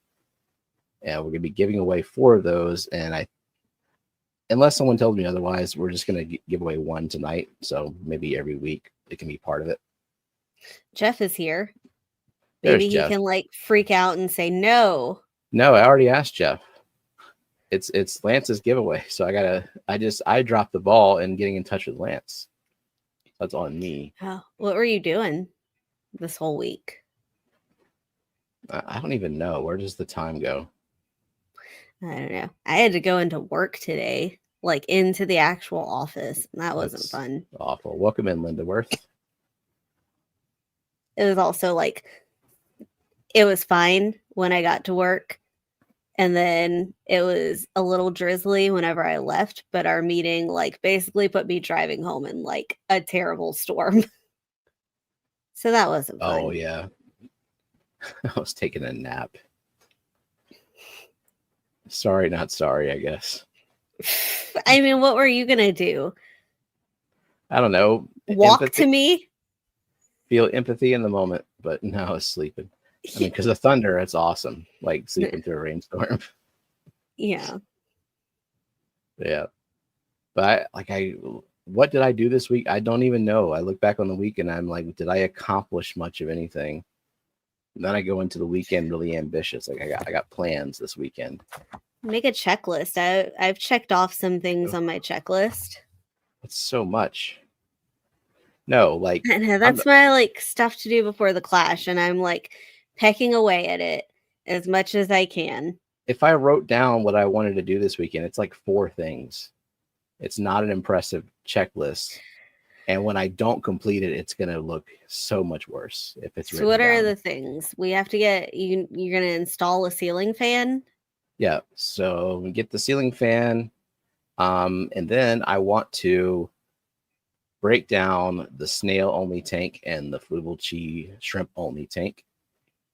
And we're gonna be giving away 4 of those. And unless someone tells me otherwise, we're just gonna give away 1 tonight. So maybe every week it can be part of it. Jeff is here. There's Maybe he Jeff. can like freak out and say no. No, I already asked Jeff. It's Lance's giveaway. So I dropped the ball in getting in touch with Lance. That's on me. Oh, what were you doing this whole week? I don't even know. Where does the time go? I don't know. I had to go into work today, like into the actual office. And that wasn't fun. Awful. Welcome in, Linda Worth. It was also like, it was fine when I got to work. And then it was a little drizzly whenever I left. But our meeting like basically put me driving home in like a terrible storm. So that wasn't fun. Oh, yeah. I was taking a nap. Sorry, not sorry, I guess. I mean, what were you going to do? I don't know. Walk to me? Feel empathy in the moment, but now I was sleeping. I mean, because of thunder, it's awesome. Like sleeping through a rainstorm. Yeah. Yeah. But what did I do this week? I don't even know. I look back on the week and I'm like, did I accomplish much of anything? And then I go into the weekend really ambitious. Like I got plans this weekend. Make a checklist. I've checked off some things on my checklist. It's so much. No, like I know, that's my like stuff to do before the clash, and I'm like pecking away at it as much as I can. If I wrote down what I wanted to do this weekend, it's like 4 things. It's not an impressive checklist. And when I don't complete it, it's going to look so much worse if it's So what are the things? We have to get you're going to install a ceiling fan? Yeah. So we get the ceiling fan. And then I want to break down the snail only tank and the fluval chi shrimp only tank.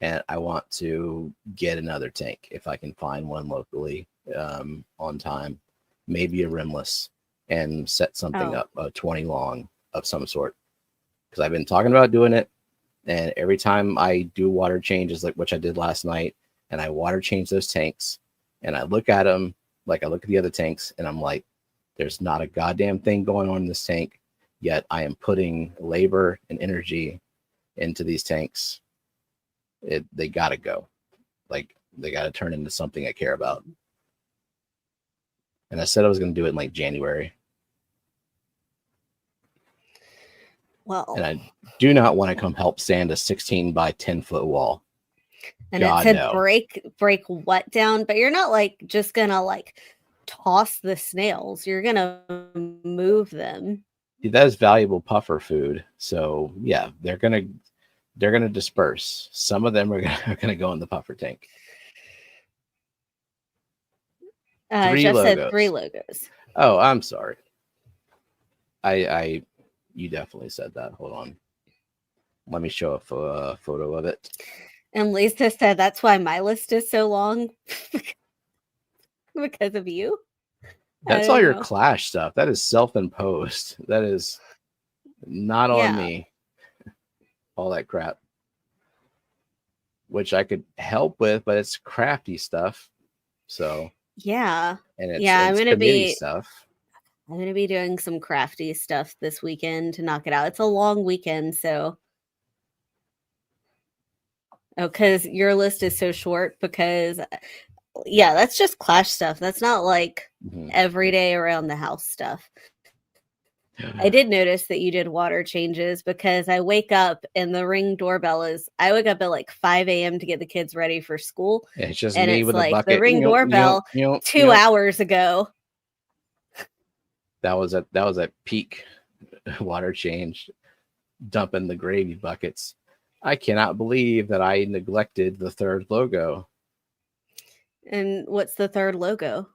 And I want to get another tank if I can find one locally on time, maybe a rimless, and set something up, a 20 long of some sort. Because I've been talking about doing it. And every time I do water changes, like which I did last night, and I water change those tanks, and I look at them, like I look at the other tanks, and I'm like, there's not a goddamn thing going on in this tank, yet I am putting labor and energy into these tanks. They gotta go. Like they gotta turn into something I care about. And I said I was gonna do it in like January. Well, and I do not want to come help sand a 16 by 10 foot wall. And it said break what down, but you're not like just gonna like toss the snails. You're gonna move them. That is valuable puffer food. So yeah, they're gonna disperse. Some of them are gonna go in the puffer tank. Jeff said 3 logos. Oh, I'm sorry. You definitely said that. Hold on. Let me show a photo of it. And Lisa said that's why my list is so long. Because of you. That's all your Clash stuff. That is self-imposed. That is not on me. All that crap. Which I could help with, but it's crafty stuff. So yeah. And it's I'm gonna be stuff. I'm gonna be doing some crafty stuff this weekend to knock it out. It's a long weekend, so because your list is so short, because that's just Clash stuff. That's not like everyday around the house stuff. I did notice that you did water changes because I wake up and the Ring doorbell I wake up at like 5 a.m. to get the kids ready for school. It's just and me it's with like a bucket. The Ring doorbell 2 hours ago. That was at peak water change, dumping the gravy buckets. I cannot believe that I neglected the 3rd logo. And what's the 3rd logo?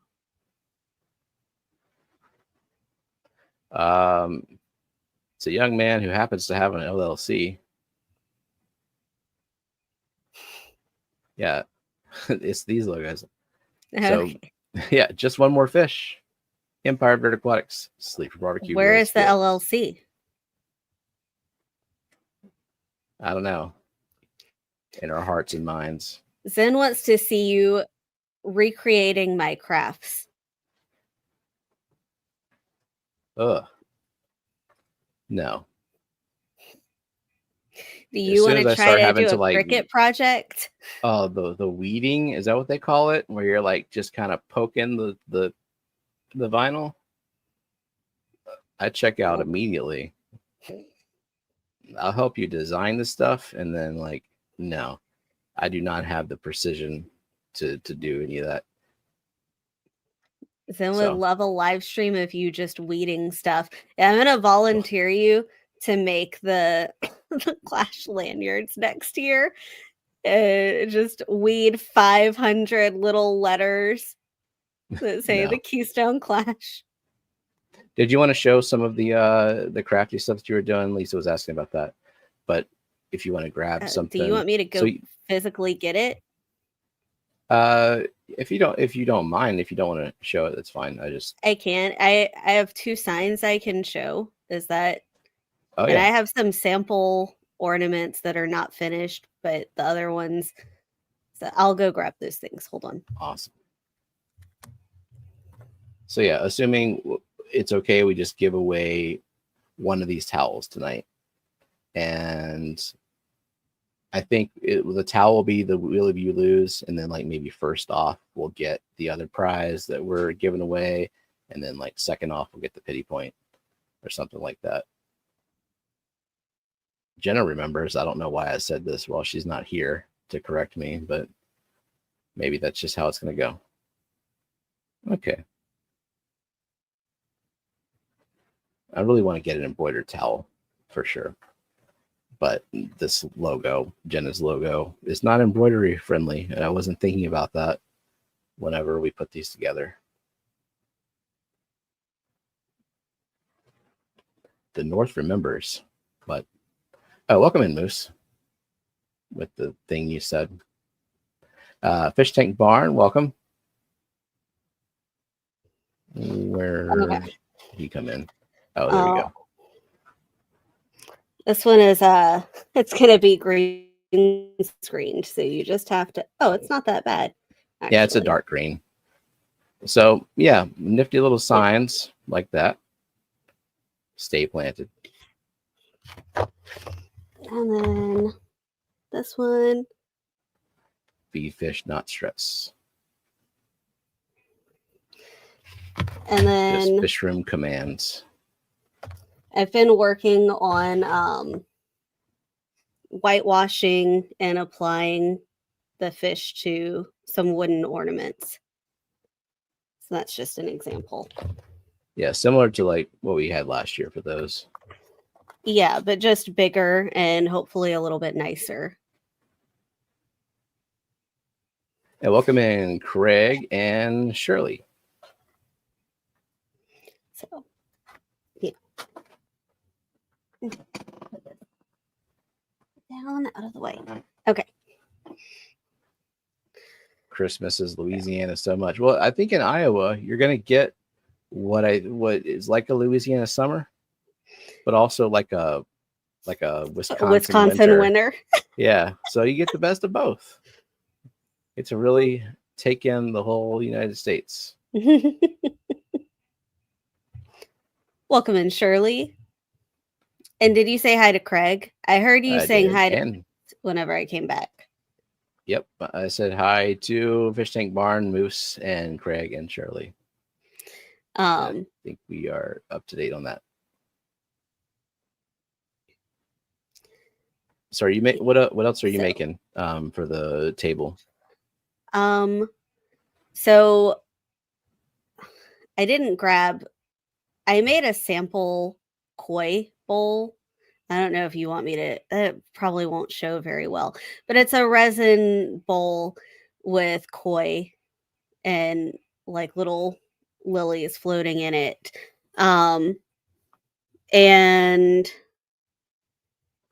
It's a young man who happens to have an LLC. Yeah, it's these logos. Okay. So, yeah, just one more fish. Empire Bird Aquatics, Sleeper Barbecue. Where Roast is the bits. LLC? I don't know. In our hearts and minds. Zen wants to see you recreating my crafts. Ugh. No. Do you want to try to do a cricket project? Oh, the weeding, is that what they call it? Where you're like just kind of poking the vinyl? I check out immediately. I'll help you design the stuff, and then like, no, I do not have the precision to do any of that. Zen would love a live stream of you just weeding stuff. Yeah, I'm gonna volunteer you to make the Clash lanyards next year. Just weed 500 little letters that say the Keystone Clash. Did you want to show some of the crafty stuff that you were doing? Lisa was asking about that. But if you want to grab something, do you want me to go physically get it? If you don't mind, if you don't want to show it, that's fine. I can. I have 2 signs I can show. Is that? Oh, and I have some sample ornaments that are not finished, but the other ones. So I'll go grab those things. Hold on. Awesome. So yeah, assuming it's okay, we just give away one of these towels tonight, and I think the towel will be the wheel of you lose, and then like maybe first off we'll get the other prize that we're giving away, and then like second off we'll get the pity point or something like that. Jenna remembers. I don't know why I said this while she's not here to correct me, but maybe that's just how it's going to go. Okay. I really want to get an embroidered towel for sure. But this logo, Jenna's logo, is not embroidery friendly. And I wasn't thinking about that whenever we put these together. The North remembers, but oh, welcome in, Moose. With the thing you said. Fish Tank Barn, welcome. Where did he come in? Oh, there we go. This one is it's gonna be green screened, so you just have to. Oh, it's not that bad. Actually. Yeah, it's a dark green. So yeah, nifty little signs like that. Stay planted. And then this one. Feed fish, not stress. And then just Fishfam commands. I've been working on whitewashing and applying the fish to some wooden ornaments. So that's just an example. Yeah, similar to like what we had last year for those. Yeah, but just bigger and hopefully a little bit nicer. And welcome in Craig and Shirley. So, yeah. Down out of the way. Okay. Chris misses Louisiana so much. Well, I think in Iowa you're gonna get what is like a Louisiana summer, but also like a Wisconsin winter. Yeah, so you get the best of both. It's to really take in the whole United States. Welcome in, Shirley. And did you say hi to Craig? I heard you saying hi to whenever I came back. Yep, I said hi to Fish Tank Barn, Moose, and Craig and Shirley. I think we are up to date on that. Sorry, what else are you making for the table? So I didn't grab. I made a sample koi bowl. I don't know if you want me to. It probably won't show very well, but it's a resin bowl with koi and like little lilies floating in it, and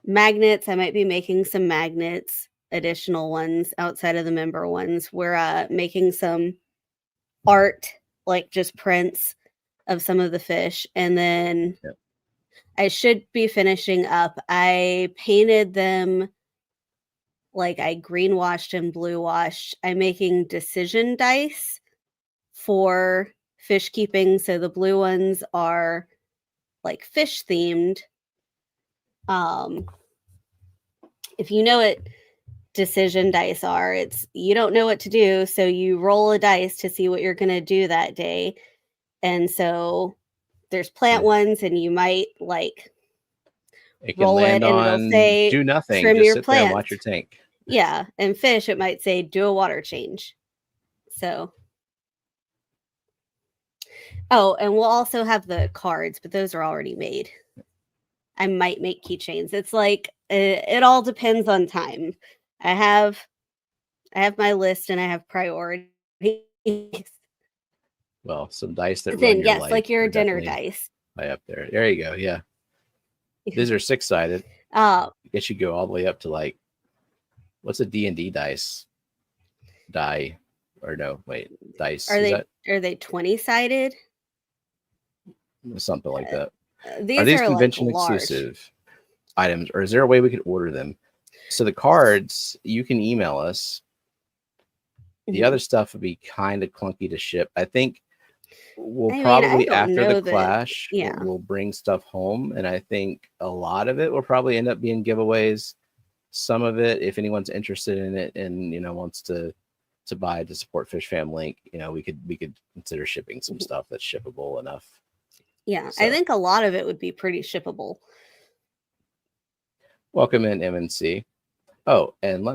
magnets. I might be making some magnets, additional ones outside of the member ones. We're making some art, like just prints of some of the fish, and then Yep. I should be finishing up. I painted them, like I greenwashed and blue washed. I'm making decision dice for fish keeping. So the blue ones are like fish themed. If you know what decision dice are, it's you don't know what to do, so you roll a dice to see what you're going to do that day. And so there's plant ones, and you might like It can roll it land and it'll on say do nothing. trim Just your sit there and watch plants. your tank. Yeah, and fish it might say do a water change. So and we'll also have the cards, but those are already made. I might make keychains. It's like it all depends on time. I have my list and I have priorities. Well, some dice that run Then your yes, life like your are dinner definitely dice. high up there. There you go. Yeah, these are 6-sided. Uh, I guess you go all the way up to like, what's a D&D dice? Die, or no, wait, dice. are Is they that are they 20-sided? something like that? Are These these are like convention large. exclusive items, or is there a way we could order them? So the cards, you can email us. The Mhm. other stuff would be kind of clunky to ship. I think we'll I mean, I probably, don't after the know that. clash, Yeah. we'll bring stuff home, and I think a lot of it will probably end up being giveaways. Some of it, if anyone's interested in it and wants to buy to support Fishfam link, we could consider shipping some stuff that's shippable enough. Yeah, So I think a lot of it would be pretty shippable. welcome in MNC. Oh, and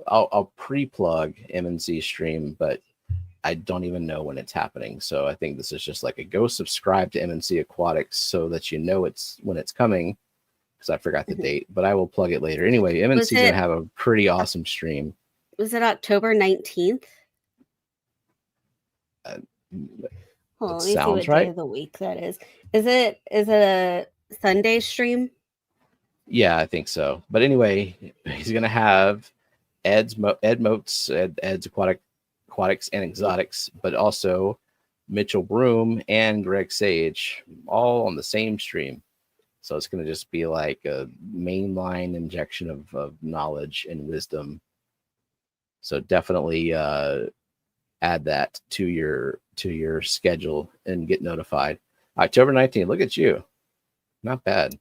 I'll pre-plug MNC stream, but I don't even know when it's happening. So I think this is just like a go subscribe to MNC Aquatics so that you know it's when it's coming, because I forgot the date, but I will plug it later. Anyway, MNC is going to have a pretty awesome stream. Was it October 19th? Hold on, let me see what day of the week that is. Is it a Sunday stream? Yeah, I think so. But anyway, he's going to have Ed's aquatics and exotics, but also Mitchell Broom and Greg Sage all on the same stream. So it's going to just be like a mainline injection of knowledge and wisdom. So definitely add that to your schedule and get notified. October 19th. Look at you. Not bad.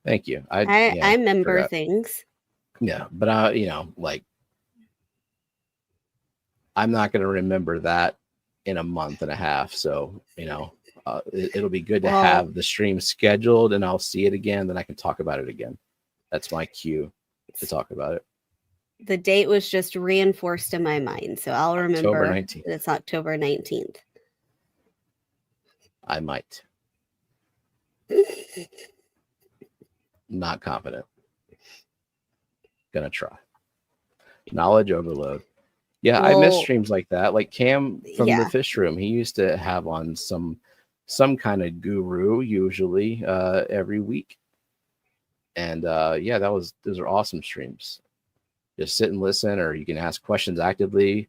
Thank you. I remember things. Yeah, but like I'm not going to remember that in a month and a half. So, it'll be good to have the stream scheduled, and I'll see it again. Then I can talk about it again. That's my cue to talk about it. The date was just reinforced in my mind. So I'll remember October 19th. It's October 19th. I might. Not confident. Gonna try. Knowledge overload. Yeah, I miss streams like that. Like Cam from the Fish Room, he used to have on some kind of guru usually every week. And those are awesome streams. Just sit and listen, or you can ask questions actively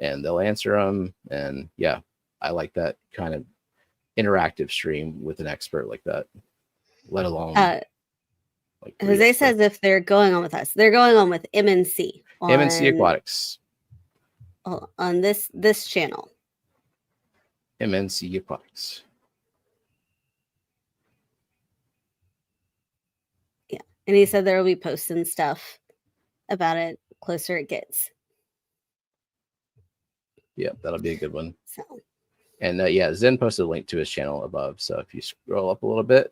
and they'll answer them. And yeah, I like that kind of interactive stream with an expert like that, let alone like Jose says if they're going on with us, they're going on with MNC Aquatics on this channel. MNC Aquatics. Yeah, and he said there will be posts and stuff about it closer it gets. Yeah, that'll be a good one. So, and Zen posted a link to his channel above. So if you scroll up a little bit,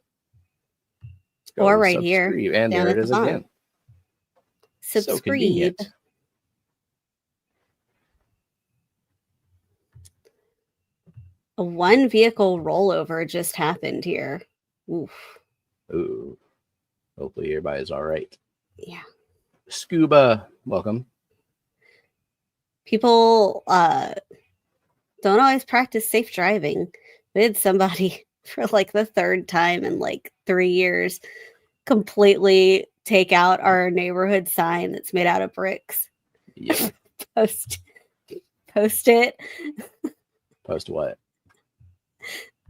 or right here, and there it is again. Subscribe. So a 1 vehicle rollover just happened here. Oof. Ooh. Hopefully everybody's all right. Yeah. Scuba, welcome. People don't always practice safe driving. We had somebody for like the 3rd time in like 3 years completely take out our neighborhood sign that's made out of bricks. Yep. Post it. Post what?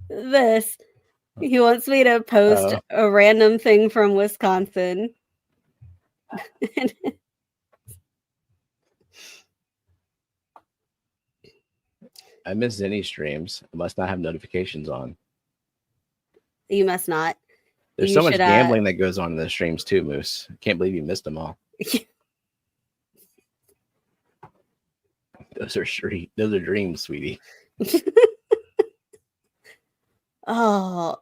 This. He wants me to post a random thing from Wisconsin. I miss any streams. I must not have notifications on. You must not. There's so much gambling that goes on in the streams too, Moose. Can't believe you missed them all. Those are dreams, sweetie. Oh,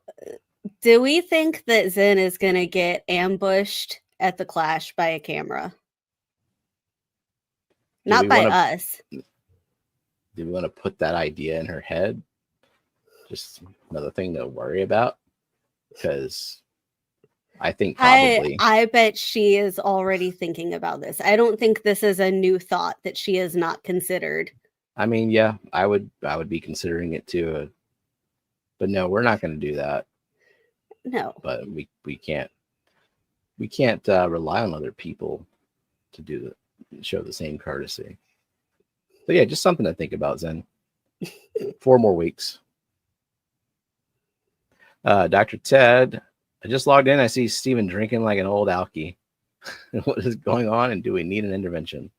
do we think that Zen is going to get ambushed at the Clash by a camera? Not by us. Do we want to put that idea in her head? Just another thing to worry about? Because I think probably. I bet she is already thinking about this. I don't think this is a new thought that she has not considered. I mean, yeah, I would be considering it too. But no, we're not going to do that. No. But we can't rely on other people to show the same courtesy. So yeah, just something to think about, Zen. 4 more weeks. Dr. Ted, I just logged in. I see Steven drinking like an old alky. What is going on, and do we need an intervention?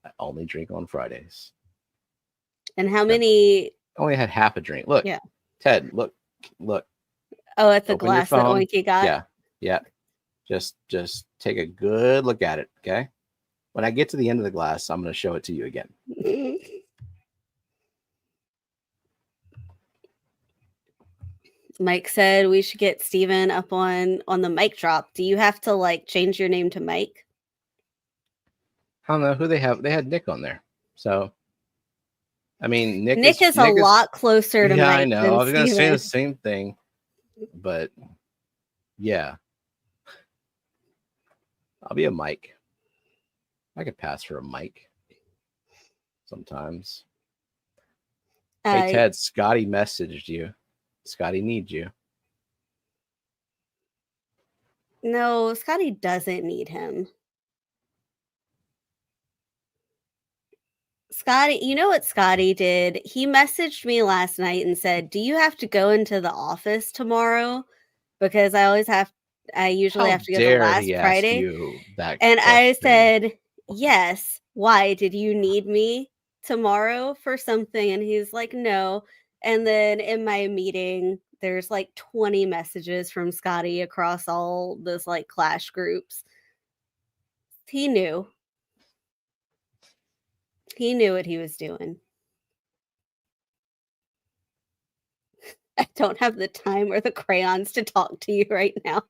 I only drink on Fridays. And how many? I only had half a drink. Look, yeah. Ted, look. Oh, at the glass that Oinky got? Yeah. Just take a good look at it, okay? When I get to the end of the glass, I'm going to show it to you again. Mike said we should get Steven up on the mic drop. Do you have to like change your name to Mike? I don't know who they have. They had Nick on there. So, I mean, Nick is a lot closer to Mike. I know. I was going to say the same thing, but yeah. I'll be a Mike. I could pass for a Mike sometimes. Hey, Ted, Scotty messaged you. Scotty needs you. No, Scotty doesn't need him. Scotty, you know what Scotty did? He messaged me last night and said, "Do you have to go into the office tomorrow? Because I usually have to go the last Friday." And I said, "Yes. Why? Did you need me tomorrow for something?" And he's like, "No." And then in my meeting, there's like 20 messages from Scotty across all those like Clash groups. He knew. He knew what he was doing. I don't have the time or the crayons to talk to you right now.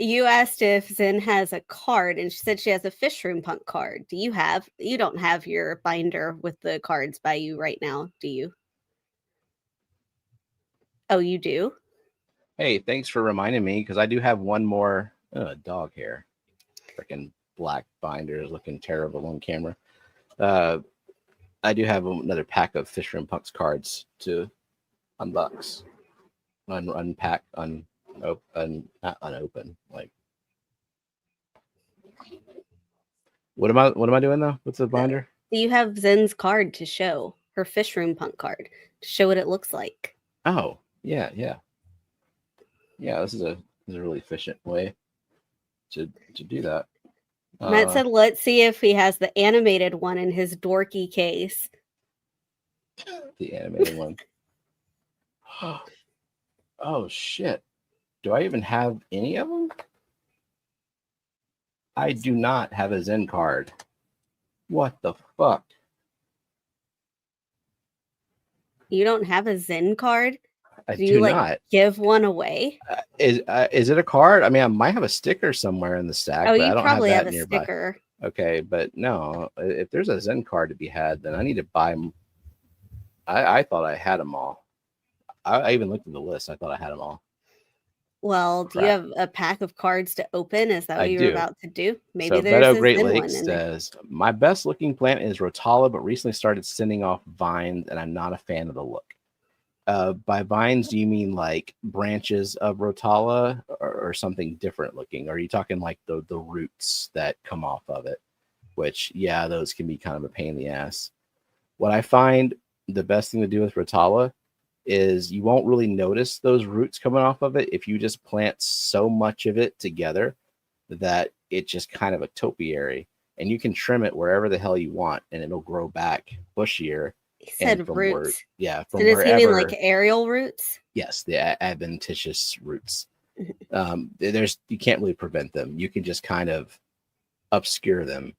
You asked if Zen has a card, and she said she has a Fishfam Punk card. You don't have your binder with the cards by you right now, do you? Oh, you do? Hey, thanks for reminding me, because I do have one more dog hair. Freaking black binder is looking terrible on camera. I do have another pack of Fishfam Punk's cards to unbox, unpack, not unopen. Like, what am I doing though? What's the binder? You have Zen's card to show, her Fishfam Punk card, to show what it looks like. Oh, yeah. This is a really efficient way to do that. Matt said, "Let's see if he has the animated one in his dorky case." The animated one. Oh shit! Do I even have any of them? I do not have a Zen card. What the fuck? You don't have a Zen card? Do you not give one away? Is it a card? I mean, I might have a sticker somewhere in the stack. Oh, but I don't probably have a nearby. Sticker. Okay, but no. If there's a Zen card to be had, then I need to buy them. I thought I had them all. I even looked at the list. I thought I had them all. Well, do you have a pack of cards to open? Is that what you were about to do? Maybe so there's a Great Lakes says, "My best looking plant is Rotala, but recently started sending off vines, and I'm not a fan of the look." By vines, do you mean like branches of Rotala or something different looking? Or are you talking like the roots that come off of it? which, yeah, those can be kind of a pain in the ass. What I find the best thing to do with Rotala is you won't really notice those roots coming off of it if you just plant so much of it together that it's just kind of a topiary, and you can trim it wherever the hell you want and it'll grow back bushier. He And said from roots. from So does he mean like wherever, aerial roots? yes, the adventitious roots. You can't really prevent them. You can just kind of obscure them.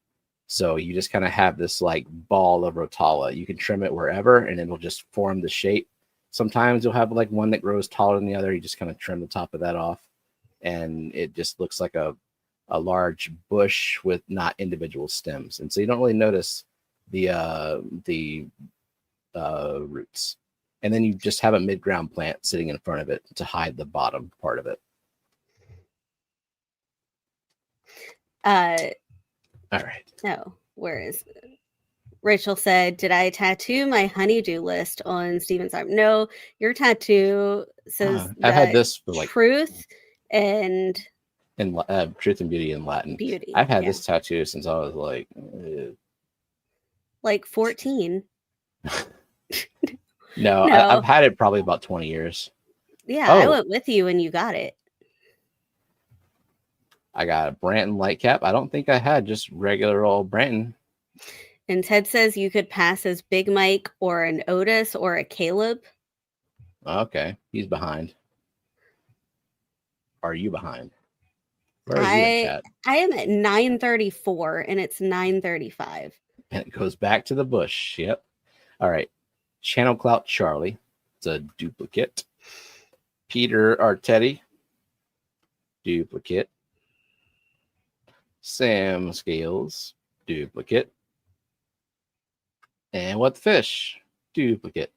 So you just kind of have this like ball of Rotala. You can trim it wherever and it'll just form the shape. Sometimes you'll have like one that grows taller than the other. You just kind of trim the top of that off and it just looks like a large bush with not individual stems. And so you don't really notice the roots. And then you just have a mid-ground plant sitting in front of it to hide the bottom part of it. All right. No, where is it? Rachel said, did I tattoo my honeydew list on Steven's arm? No, your tattoo says I've had this for like truth and truth and beauty in Latin. Beauty. I've had this tattoo since I was like 14. No, I've had it probably about 20 years. Yeah, I went with you when you got it. I got a Branton light cap. I don't think I had just regular old Branton. And Ted says you could pass as Big Mike or an Otis or a Caleb. Okay, he's behind. Are you behind? Where are you in chat? I am at 9:34 and it's 9:35. And it goes back to the bush. Yep. All right. Channel Clout Charlie. It's a duplicate. Peter Artetti. Duplicate. Sam Scales. Duplicate. And What the Fish. Duplicate.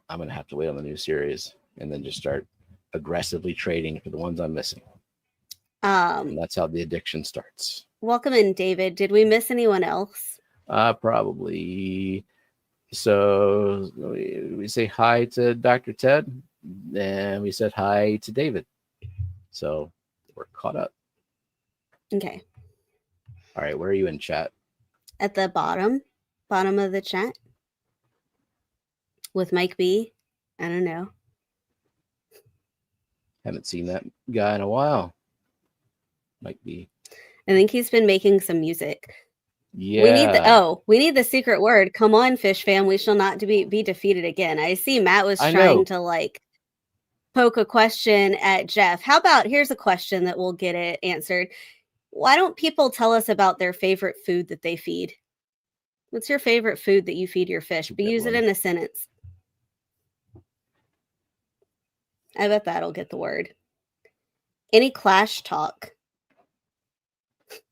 I'm going to have to wait on the new series and then just start aggressively trading for the ones I'm missing. And that's how the addiction starts. Welcome in, David. Did we miss anyone else? Probably. So we say hi to Dr. Ted, and we said hi to David. So we're caught up. Okay. All right. Where are you in chat? At the bottom of the chat with Mike B. I don't know. Haven't seen that guy in a while. Mike B. I think he's been making some music. Yeah. We need the secret word. Come on, Fishfam. We shall not be defeated again. I see Matt was trying to like poke a question at Jeff. How about here's a question that will get it answered. Why don't people tell us about their favorite food that they feed? What's your favorite food that you feed your fish? But use it in a sentence. I bet that'll get the word. Any Clash talk?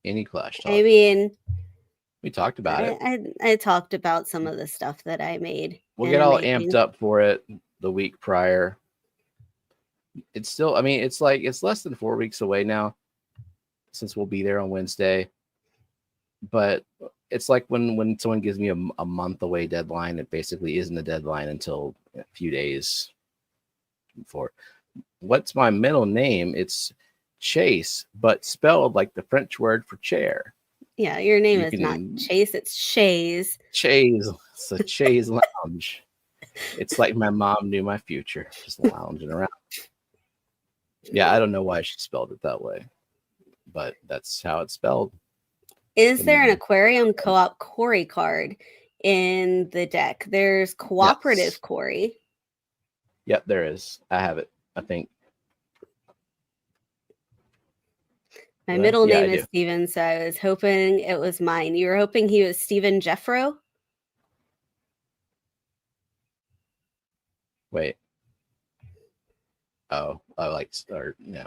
Any Clash talk? I mean, we talked about it. I talked about some of the stuff that I made. We'll get all amped up for it the week prior. It's still, I mean, it's like, it's less than 4 weeks away now since we'll be there on Wednesday. But it's like when someone gives me a month away deadline, it basically isn't a deadline until a few days before. What's my middle name? It's Chase, but spelled like the French word for chair. Yeah, your name is not Chase, it's Shays. Chase. It's a Chase lounge. It's like my mom knew my future, just lounging around. Yeah, I don't know why she spelled it that way, but that's how it's spelled. Is there an Aquarium co-op Corey card in the deck? There's cooperative Corey. Yep, there is. I have it, I think. My middle name is Steven, so I was hoping it was mine. You were hoping he was Steven Jeffro? Wait. Oh, I like start. No.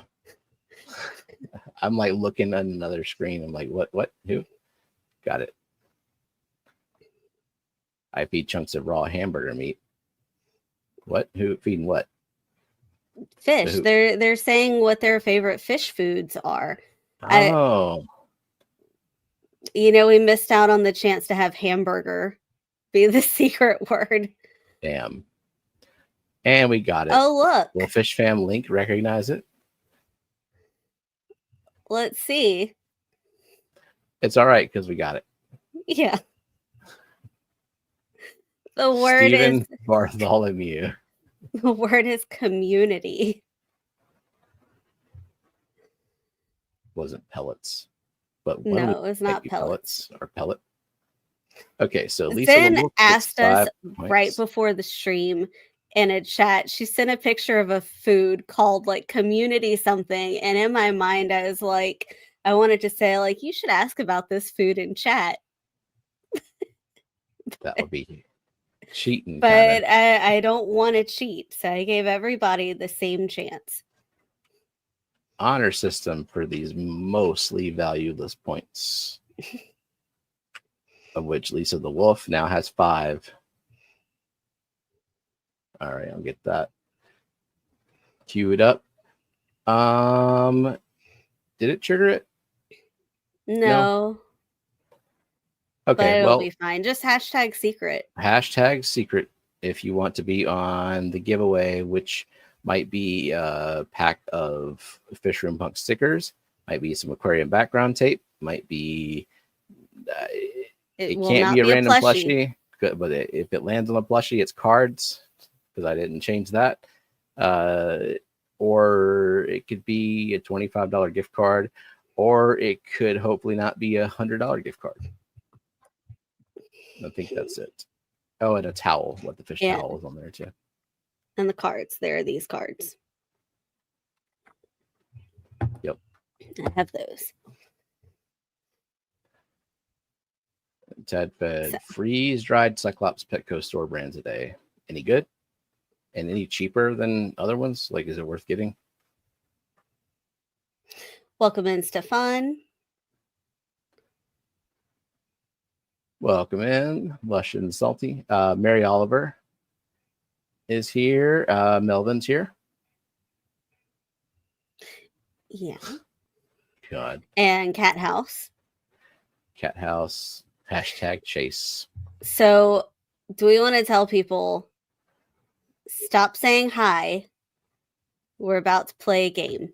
I'm like looking at another screen. I'm like, what? Who? Got it. I feed chunks of raw hamburger meat. What? Who feeding what? Fish. They're saying what their favorite fish foods are. Oh. We missed out on the chance to have hamburger be the secret word. Damn. And we got it. Oh, look. Will Fishfam link recognize it? Let's see. It's all right because we got it. Yeah. The word Stephen is Bartholomew. the word is community. Wasn't pellets, but when No, it's not pellets. or pellet. Okay, so Lisa Zen LaWolf gets asked us 5 right points. before the stream in a chat. She sent a picture of a food called like community something, and in my mind, I was like, I wanted to say like, you should ask about this food in chat, That would be cheating, kind but of. I don't want to cheat, so I gave everybody the same chance. Honor system for these mostly valueless points, of which Lisa the Wolf now has 5. All right, I'll get that queued up. Did it trigger it? No, but Okay, it'll well, be fine. Just hashtag secret. hashtag secret if you want to be on the giveaway, which might be a pack of Fishroom Punk stickers, might be some aquarium background tape, might be it will can't not be a be random plushie. plushie, but if it lands on a plushie, it's cards because I didn't change that. Or it could be a $25 gift card, or it could hopefully not be $100 gift card. I think that's it. Oh, and a towel. What the fish towel is on there too. And the cards. There are these cards. Yep. I have those. Ted fed freeze dried Cyclops Petco store brands a day. Any good? And any cheaper than other ones? Like, is it worth getting? Welcome in, Stefan. Welcome in, Lush and Salty. Mary Oliver is here. Melvin's here. Yeah. God. And Cat House. Cat House. Hashtag chase. So, do we want to tell people stop saying hi? We're about to play a game.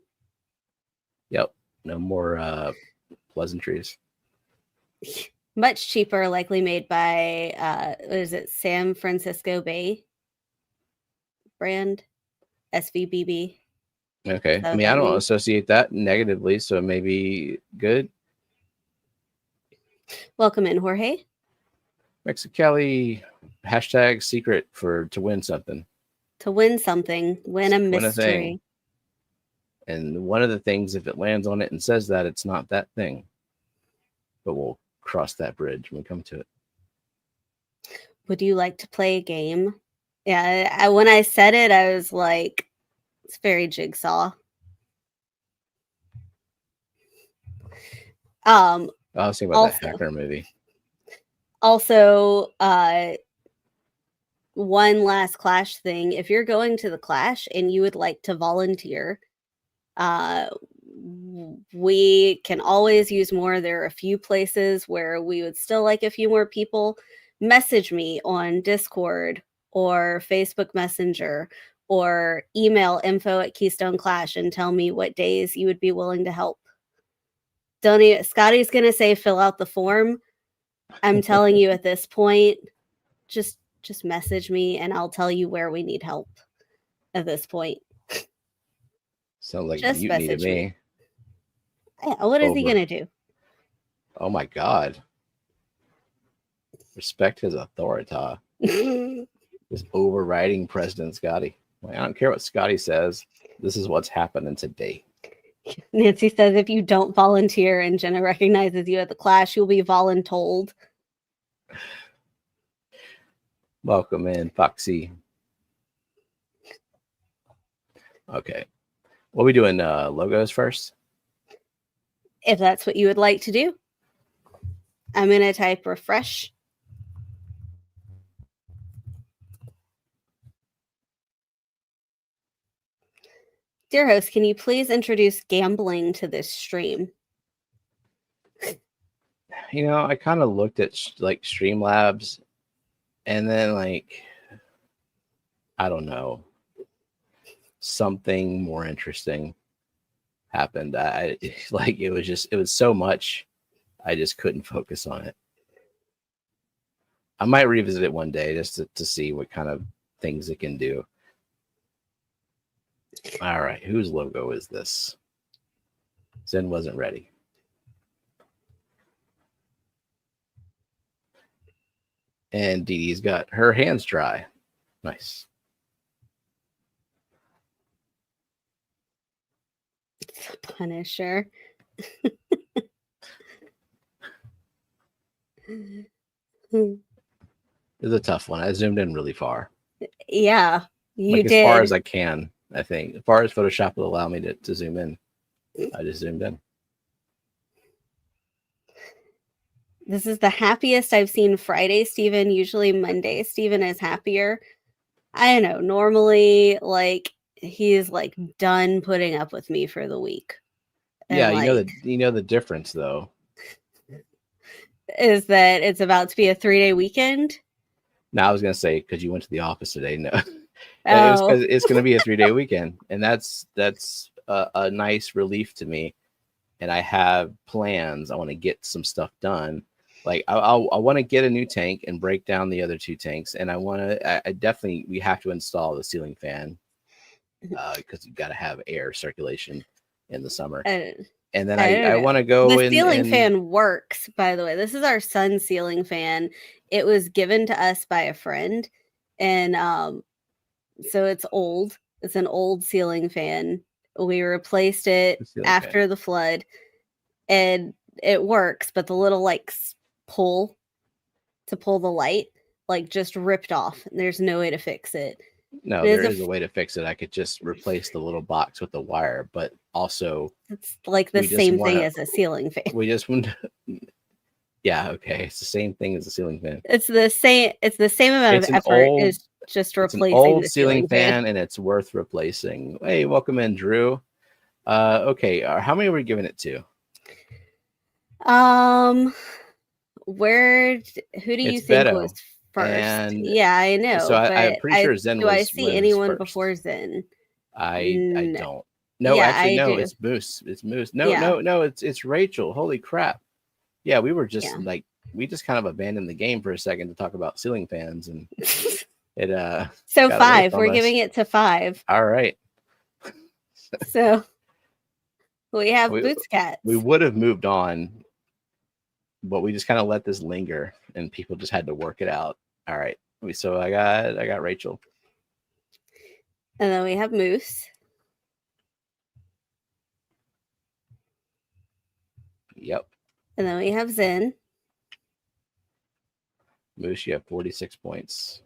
Yep. No more pleasantries. Much cheaper, likely made by what is it, San Francisco Bay brand, SVBB. Okay. I mean, I don't associate that negatively, so maybe good. Welcome in, Jorge. Mexicali, hashtag secret to win something. To win something, win a mystery. And one of the things, if it lands on it and says that, it's not that thing. But we'll cross that bridge when we come to it. Would you like to play a game? Yeah, when I said it, I was like, it's very Jigsaw. I was thinking about that hacker movie. Also, one last Clash thing. If you're going to the Clash and you would like to volunteer, we can always use more. There are a few places where we would still like a few more people. Message me on Discord or Facebook Messenger or email info@Keystone Clash and tell me what days you would be willing to help. Scotty's going to say fill out the form. I'm telling you at this point, just message me and I'll tell you where we need help at this point. Sounds like just mutiny to me. Yeah, what is he going to do? Oh my God. Respect his authority. Just overriding President Scotty. Like, I don't care what Scotty says. This is what's happening today. Nancy says if you don't volunteer and Jenna recognizes you at the Clash, you'll be voluntold. Welcome in, Foxy. Okay. What are we doing? Logos first? If that's what you would like to do. I'm going to type refresh. Dear host, can you please introduce gambling to this stream? You know, I kind of looked at like Streamlabs and then like, I don't know, something more interesting happened. It was so much. I just couldn't focus on it. I might revisit it one day just to see what kind of things it can do. All right, whose logo is this? Zen wasn't ready. And Dee Dee's got her hands dry. Nice. Punisher. It's a tough one. I zoomed in really far. Yeah, you like did. As far as I can, I think. As far as Photoshop will allow me to zoom in, I just zoomed in. This is the happiest I've seen Friday, Steven. Usually Monday, Steven is happier. I don't know. Normally, like, he's like done putting up with me for the week. And Yeah, like, you know the difference though. Is that it's about to be a 3-day weekend. Now I was gonna say because you went to the office today. No, Oh. it's gonna be a 3-day weekend, and that's a nice relief to me. And I have plans. I want to get some stuff done. Like I want to get a new tank and break down the other 2 tanks, and I definitely we have to install the ceiling fan because you got to have air circulation in the summer. And then I want to go in. The ceiling fan works, by the way. This is our son's ceiling fan. It was given to us by a friend, and so it's old. It's an old ceiling fan. We replaced it after the flood, and it works, but the little like pull to pull the light like just ripped off. There's no way to fix it. No, there is a way to fix it. I could just replace the little box with the wire, but also it's like the same thing as a ceiling fan. We just want yeah, okay. It's the same thing as a ceiling fan. It's the same amount of effort as just replacing an old the ceiling fan, and it's worth replacing. Hey, welcome in, Drew. Okay, how many are we giving it to? Who do you think was first? Yeah, I know. So I'm pretty sure Zen was. Do I see anyone first before Zen? I don't. No, yeah, actually, no. It's Moose. It's Moose. No. It's Rachel. Holy crap! Yeah, we were just like we just kind of abandoned the game for a second to talk about ceiling fans, and it. So 5. We're giving it to 5. All right. So we have Boots Cats. We would have moved on, but we just kind of let this linger, and people just had to work it out. All right. So I got Rachel. And then we have Moose. Yep. And then we have Zen. Moose, you have 46 points.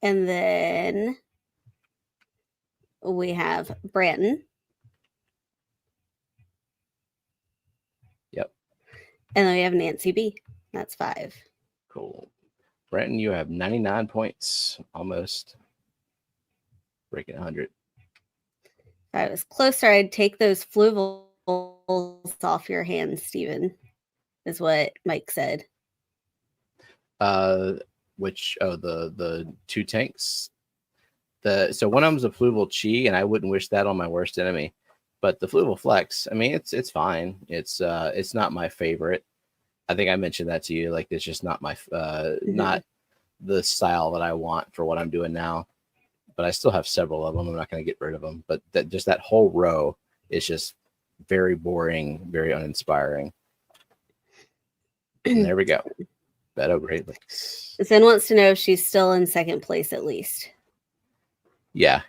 And then we have Branton. Yep. And then we have Nancy B. That's 5. Cool. Branton, you have 99 points, almost breaking 100. If I was closer, I'd take those fluvels off your hands, Steven, is what Mike said. The 2 tanks. So one of them's a fluval chi, and I wouldn't wish that on my worst enemy. But the fluval flex, I mean, it's fine. It's not my favorite. I think I mentioned that to you. Like, it's just not my not the style that I want for what I'm doing now. But I still have several of them. I'm not going to get rid of them. But that whole row is just very boring, very uninspiring. And there we go. Beto Great Lakes. Zen wants to know if she's still in second place at least. Yeah.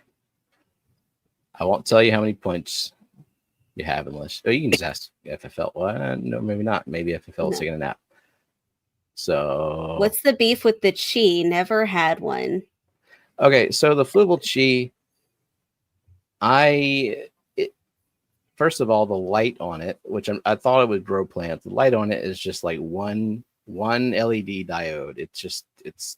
I won't tell you how many points you have unless you can just ask FFL. Well, no, maybe not. Maybe FFL is taking a nap. So what's the beef with the chi? Never had one. Okay, so the fluval chi, first of all, the light on it, which I thought it would grow plants. The light on it is just like one LED diode. It's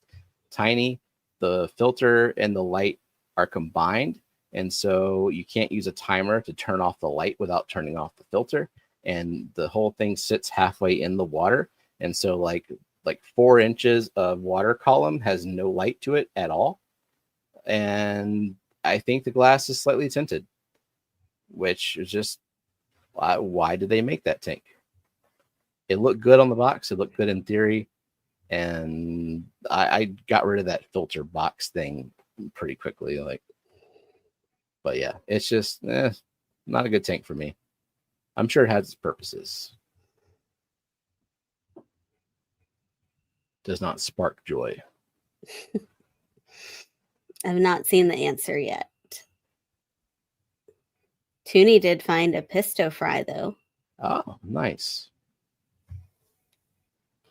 tiny. The filter and the light are combined, and so you can't use a timer to turn off the light without turning off the filter. And the whole thing sits halfway in the water, and so like 4 inches of water column has no light to it at all. And I think the glass is slightly tinted, which is just Why did they make that tank? It looked good on the box. It looked good in theory. And I got rid of that filter box thing pretty quickly. But yeah, it's just not a good tank for me. I'm sure it has its purposes. Does not spark joy. I've not seen the answer yet. Toonie did find a pisto fry, though. Oh, nice.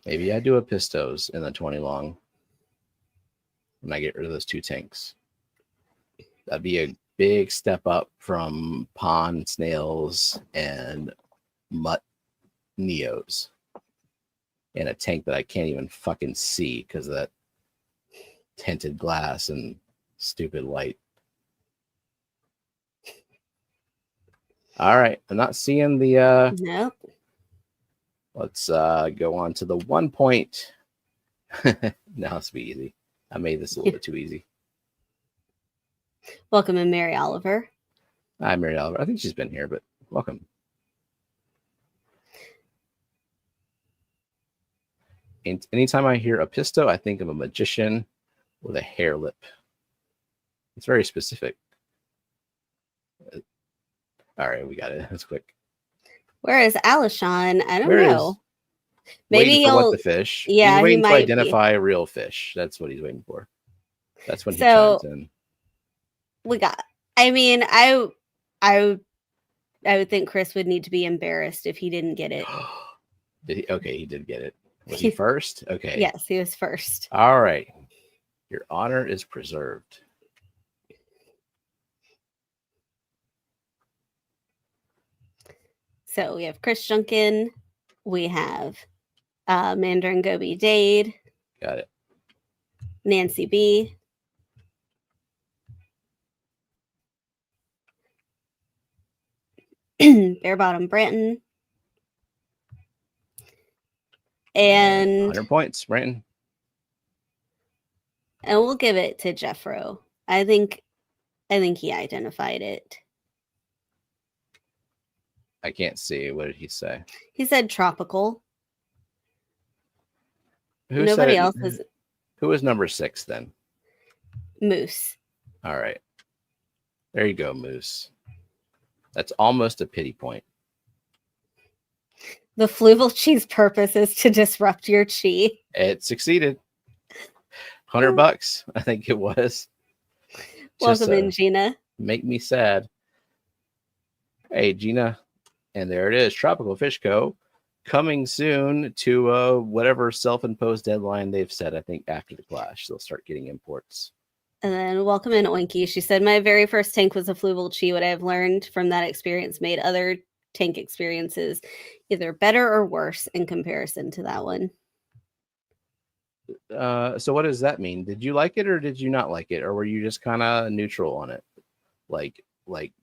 Maybe I do a pistos in the 20 long when I get rid of those 2 tanks. That'd be a big step up from pond snails and mutt neos in a tank that I can't even fucking see because of that tinted glass and stupid light. All right, I'm not seeing the Nope. Let's go on to the 1 point. Now this will be easy. I made this a little bit too easy. Welcome in, Mary Oliver. Hi, Mary Oliver. I think she's been here, but welcome. And anytime I hear a pisto, I think of a magician with a hair lip. It's very specific. All right, we got it. That's quick. Where is Alishon? I don't know. Maybe Maybe for he'll. what the fish. Yeah, he's waiting he to might identify a real fish. That's what he's waiting for. That's when he So- chimes in. We got. I mean, I would think Chris would need to be embarrassed if he didn't get it. Did he? Okay, he did get it. Was he first? Okay. Yes, he was first. All right. Your honor is preserved. So we have Chris Junkin. We have Mandarin Gobi Dade. Got it. Nancy B. Bare Bottom Branton. And 100 points, Brandon. And we'll give it to Jeffro. I think he identified it. I can't see. What did he say? He said tropical. Who Nobody said it? else is Who was number 6 then? Moose. All right. There you go, Moose. That's almost a pity point. The fluval cheese purpose is to disrupt your chi. It succeeded. $100, I think it was. Welcome in, Gina. Make me sad. Hey, Gina. And there it is. Tropical Fish Co. coming soon to whatever self-imposed deadline they've set. I think after the clash, they'll start getting imports. And then welcome in, Oinky. She said, my very first tank was a fluval chi. What I've learned from that experience made other tank experiences either better or worse in comparison to that one. So what does that mean? Did you like it or did you not like it? Or were you just kind of neutral on it? Like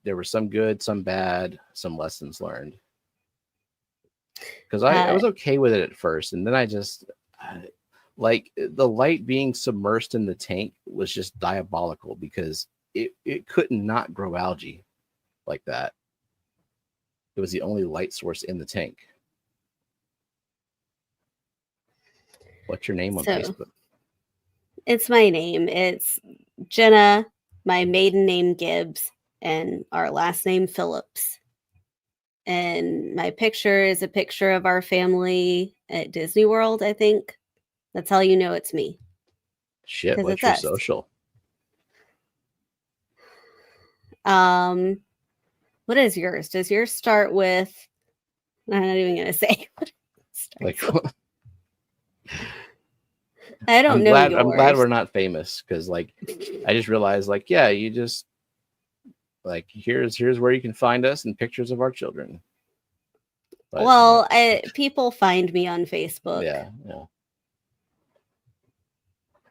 there were some good, some bad, some lessons learned. Because I was okay with it at first. And then I just, like the light being submersed in the tank was just diabolical because it couldn't not grow algae like that. It was the only light source in the tank. What's your name on Facebook? It's my name. It's Jenna, my maiden name Gibbs, and our last name Phillips. And my picture is a picture of our family at Disney World, I think. That's how you know it's me. Shit, what's your social? What is yours? Does yours start with... I'm not even going to say. Like, I don't know. I'm glad we're not famous because, like, I just realized, like, yeah, you just like here's where you can find us and pictures of our children. But, well, people find me on Facebook. Yeah.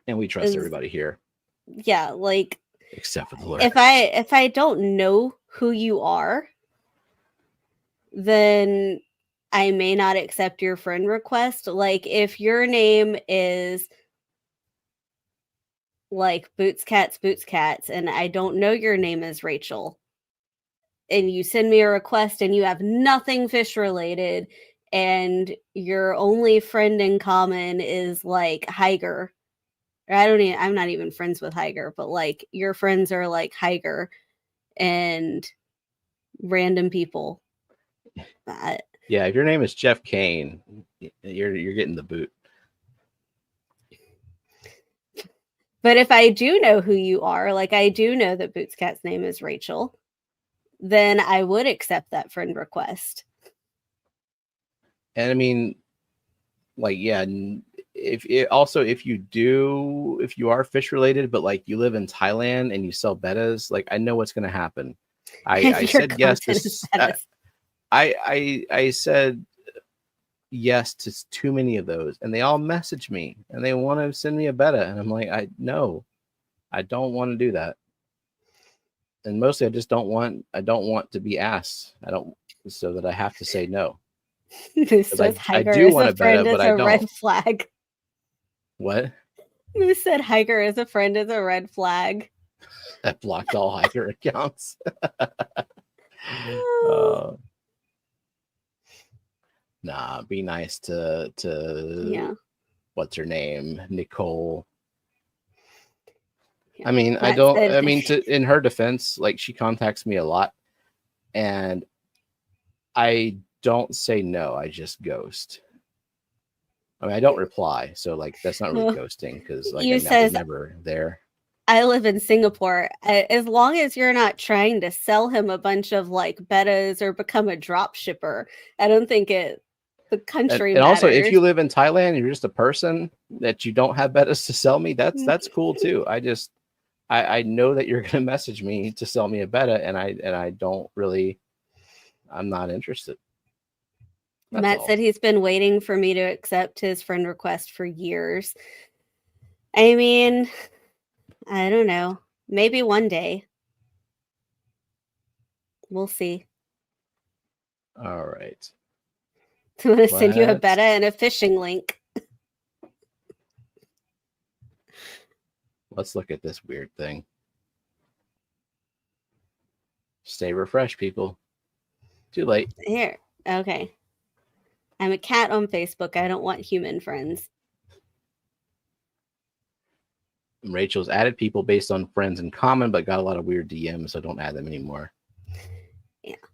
And we trust everybody here. Yeah, like except for the Lord. If I don't know who you are, then I may not accept your friend request. Like if your name is like Boots Cats, and I don't know your name is Rachel, and you send me a request and you have nothing fish related, and your only friend in common is like Higer. I'm not even friends with Higer, but like your friends are like Higer and random people. Yeah, if your name is Jeff Kane, you're getting the boot. But if I do know who you are, like I do know that Boots Cat's name is Rachel, then I would accept that friend request. And I mean, like, yeah, if you are fish related, but like you live in Thailand and you sell bettas, like I know what's going to happen. I said yes to I said yes to too many of those, and they all message me and they want to send me a betta, and I'm like, I don't want to do that. And mostly I don't want to be asked. So that I have to say no. Moose says I Higer do is want a friend is a red flag. What? Moose said Higer is a friend is a red flag. I blocked all Higer accounts. Nah, be nice to yeah. What's her name? Nicole. Yeah. I mean, in her defense, like she contacts me a lot and I don't say no, I just ghost. I mean, I don't reply, so like that's not really ghosting because like I'm never there. I live in Singapore. As long as you're not trying to sell him a bunch of like bettas or become a drop shipper, I don't think the country and matters. Also, if you live in Thailand and you're just a person that you don't have bettas to sell me, that's cool too. I know that you're going to message me to sell me a betta, and I don't really, I'm not interested. Matt said he's been waiting for me to accept his friend request for years. I mean, I don't know. Maybe one day. We'll see. All right. I'm going to send you a betta and a fishing link. Let's look at this weird thing. Stay refreshed, people. Too late. Here. Okay. I'm a cat on Facebook. I don't want human friends. Rachel's added people based on friends in common, but got a lot of weird DMs, so don't add them anymore.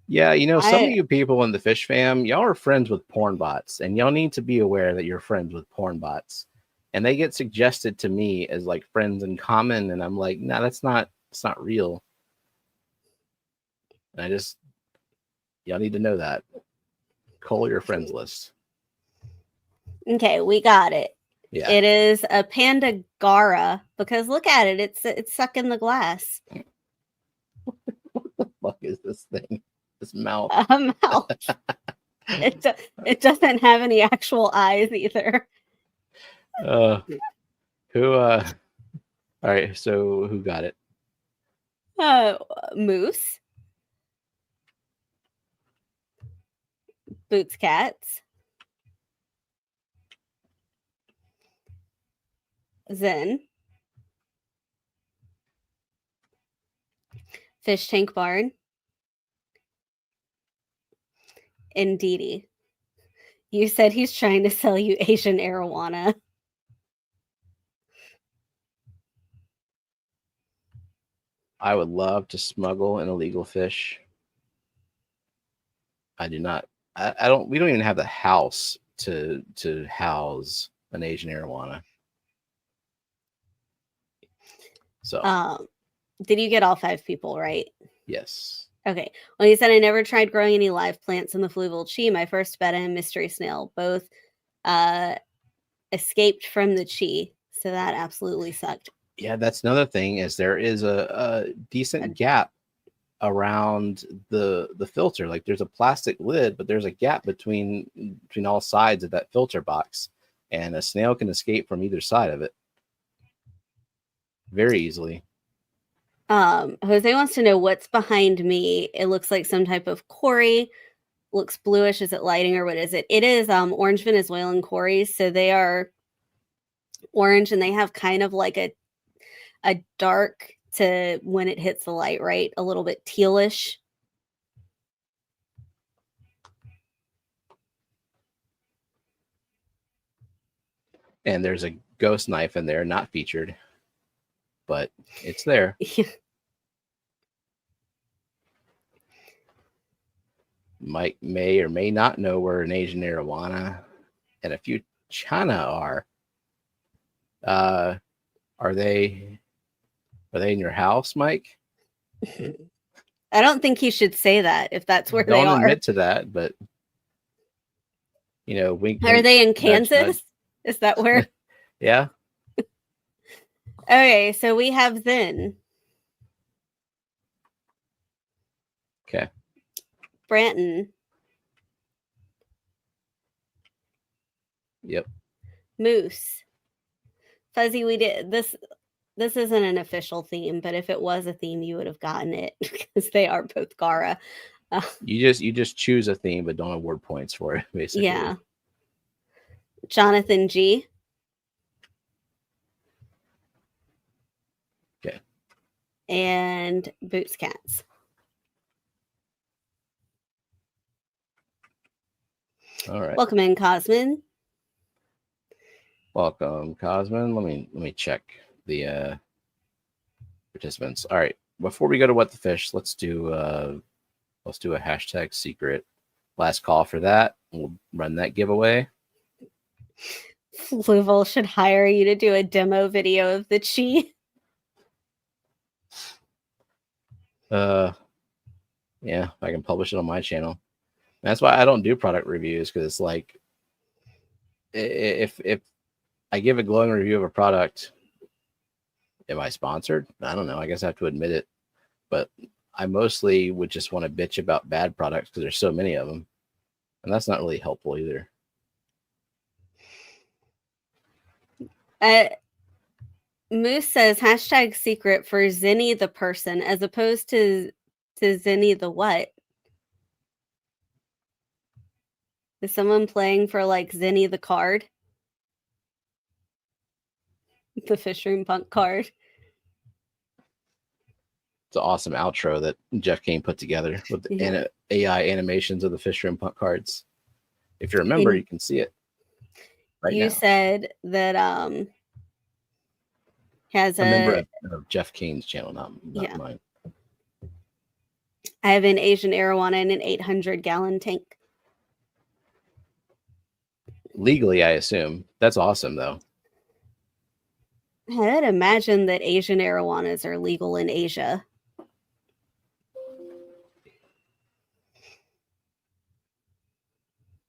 Yeah, you know, some of you people in the fish fam, y'all are friends with porn bots, and y'all need to be aware that you're friends with porn bots. And they get suggested to me as like friends in common, and I'm like, no, it's not real. And y'all need to know that. Cull your friends list. Okay, we got it. Yeah. It is a panda gara because look at it. It's sucking the glass. What the fuck is this thing? This mouth. A mouth. It doesn't have any actual eyes either. All right, so who got it? Moose. Boots Cats. Zen. Fish Tank Barn. And Dee Dee. You said he's trying to sell you Asian arowana. I would love to smuggle an illegal fish. I do not. We don't even have the house to house an Asian arowana. So, did you get all 5 people right? Yes. Okay. Well, you said I never tried growing any live plants in the fluvial chi. My first betta and mystery snail both escaped from the chi, so that absolutely sucked. Yeah, that's another thing is there is a decent gap around the filter. Like there's a plastic lid, but there's a gap between all sides of that filter box, and a snail can escape from either side of it very easily. Jose wants to know what's behind me. It looks like some type of cory. Looks bluish. Is it lighting or what is it? It is orange Venezuelan cories. So they are orange and they have kind of like a dark to when it hits the light, right? A little bit tealish And there's a ghost knife in there, not featured, but it's there. Mike may or may not know where an Asian arowana and a few China are. Are they in your house, Mike? I don't think you should say that if that's where they are. Don't admit to that, but wink. Are they in nudge, Kansas? nudge. Is that where? Yeah. Okay, so we have Zen. Okay. Branton. Yep. Moose. Fuzzy, we did this. This isn't an official theme, but if it was a theme, you would have gotten it because they are both Gara. You just choose a theme, but don't award points for it, basically. Yeah. Jonathan G. Okay. And Boots Cats. All right. Welcome in, Cosmin. Welcome, Cosmin. Let me check the participants. All right. Before we go to what the fish, let's do a hashtag secret. Last call for that. We'll run that giveaway. Fluval should hire you to do a demo video of the chi. Yeah, if I can publish it on my channel. That's why I don't do product reviews, because it's like, if I give a glowing review of a product, am I sponsored? I don't know. I guess I have to admit it. But I mostly would just want to bitch about bad products because there's so many of them. And that's not really helpful either. Moose says hashtag secret for Zinni the person as opposed to Zinni the what? Is someone playing for like Zinni the card? The Fishroom Punk card. It's an awesome outro that Jeff Kane put together with the AI animations of the Fishroom Punk cards. If you remember, you can see it right now. You said that has a member of Jeff Kane's channel, not mine. I have an Asian arowana in an 800-gallon tank. Legally, I assume. That's awesome, though. I'd imagine that Asian arowanas are legal in Asia.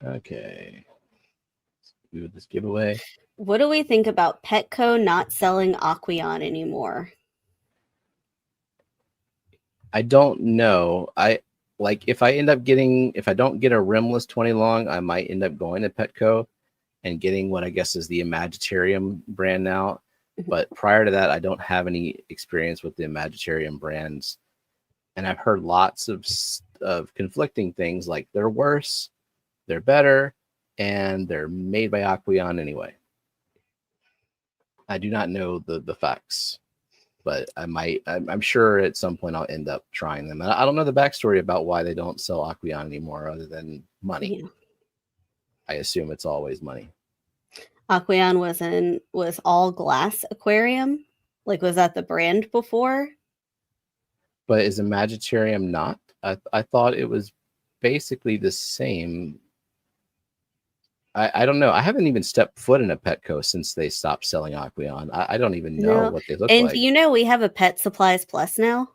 Okay. Let's do this giveaway. What do we think about Petco not selling Aquarium anymore? I don't know. If I don't get a rimless 20 long, I might end up going to Petco and getting what I guess is the Imagitarium brand now. But prior to that, I don't have any experience with the Imagitarium brands. And I've heard lots of conflicting things, like they're worse, they're better, and they're made by Aquarium anyway. I do not know the facts, but I'm sure at some point I'll end up trying them. And I don't know the backstory about why they don't sell Aquarium anymore other than money. Yeah. I assume it's always money. Aquarium was all glass aquarium. Like, was that the brand before? But is Imagitarium not? I thought it was basically the same. I don't know. I haven't even stepped foot in a Petco since they stopped selling Aquarium. I don't even know what they look like. And we have a Pet Supplies Plus now.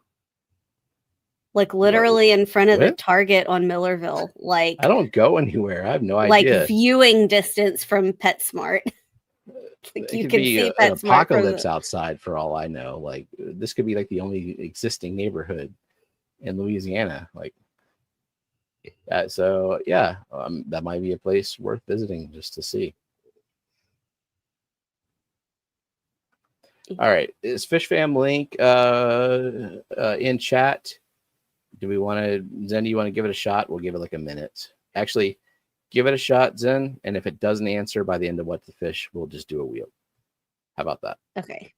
Like literally in front of the Target on Millerville. Like, I don't go anywhere. I have no idea. Like viewing distance from PetSmart. Like you can see an apocalypse outside for all I know. Like this could be like the only existing neighborhood in Louisiana. Like, so yeah, that might be a place worth visiting just to see. All right, is Fishfam link in chat? Do we want to, Zen, do you want to give it a shot? We'll give it like a minute. Actually, give it a shot, Zen. And if it doesn't answer by the end of What the Fish, we'll just do a wheel. How about that? Okay.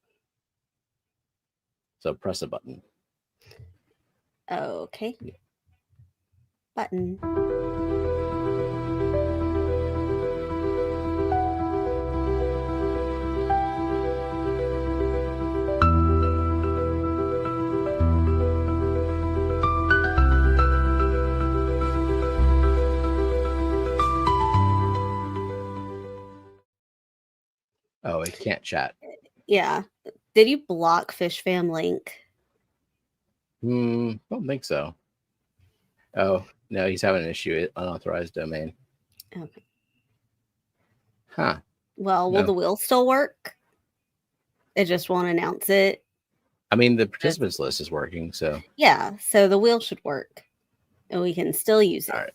So press a button. Okay. Yeah. Button. Oh, it can't chat. Yeah. Did you block Fishfam link? Don't think so. Oh, no, he's having an issue. Unauthorized domain. Okay. Huh. Well, will No. the wheel still work? It just won't announce it. I mean, the participants list is working, so. Yeah, so the wheel should work. And we can still use it. All right.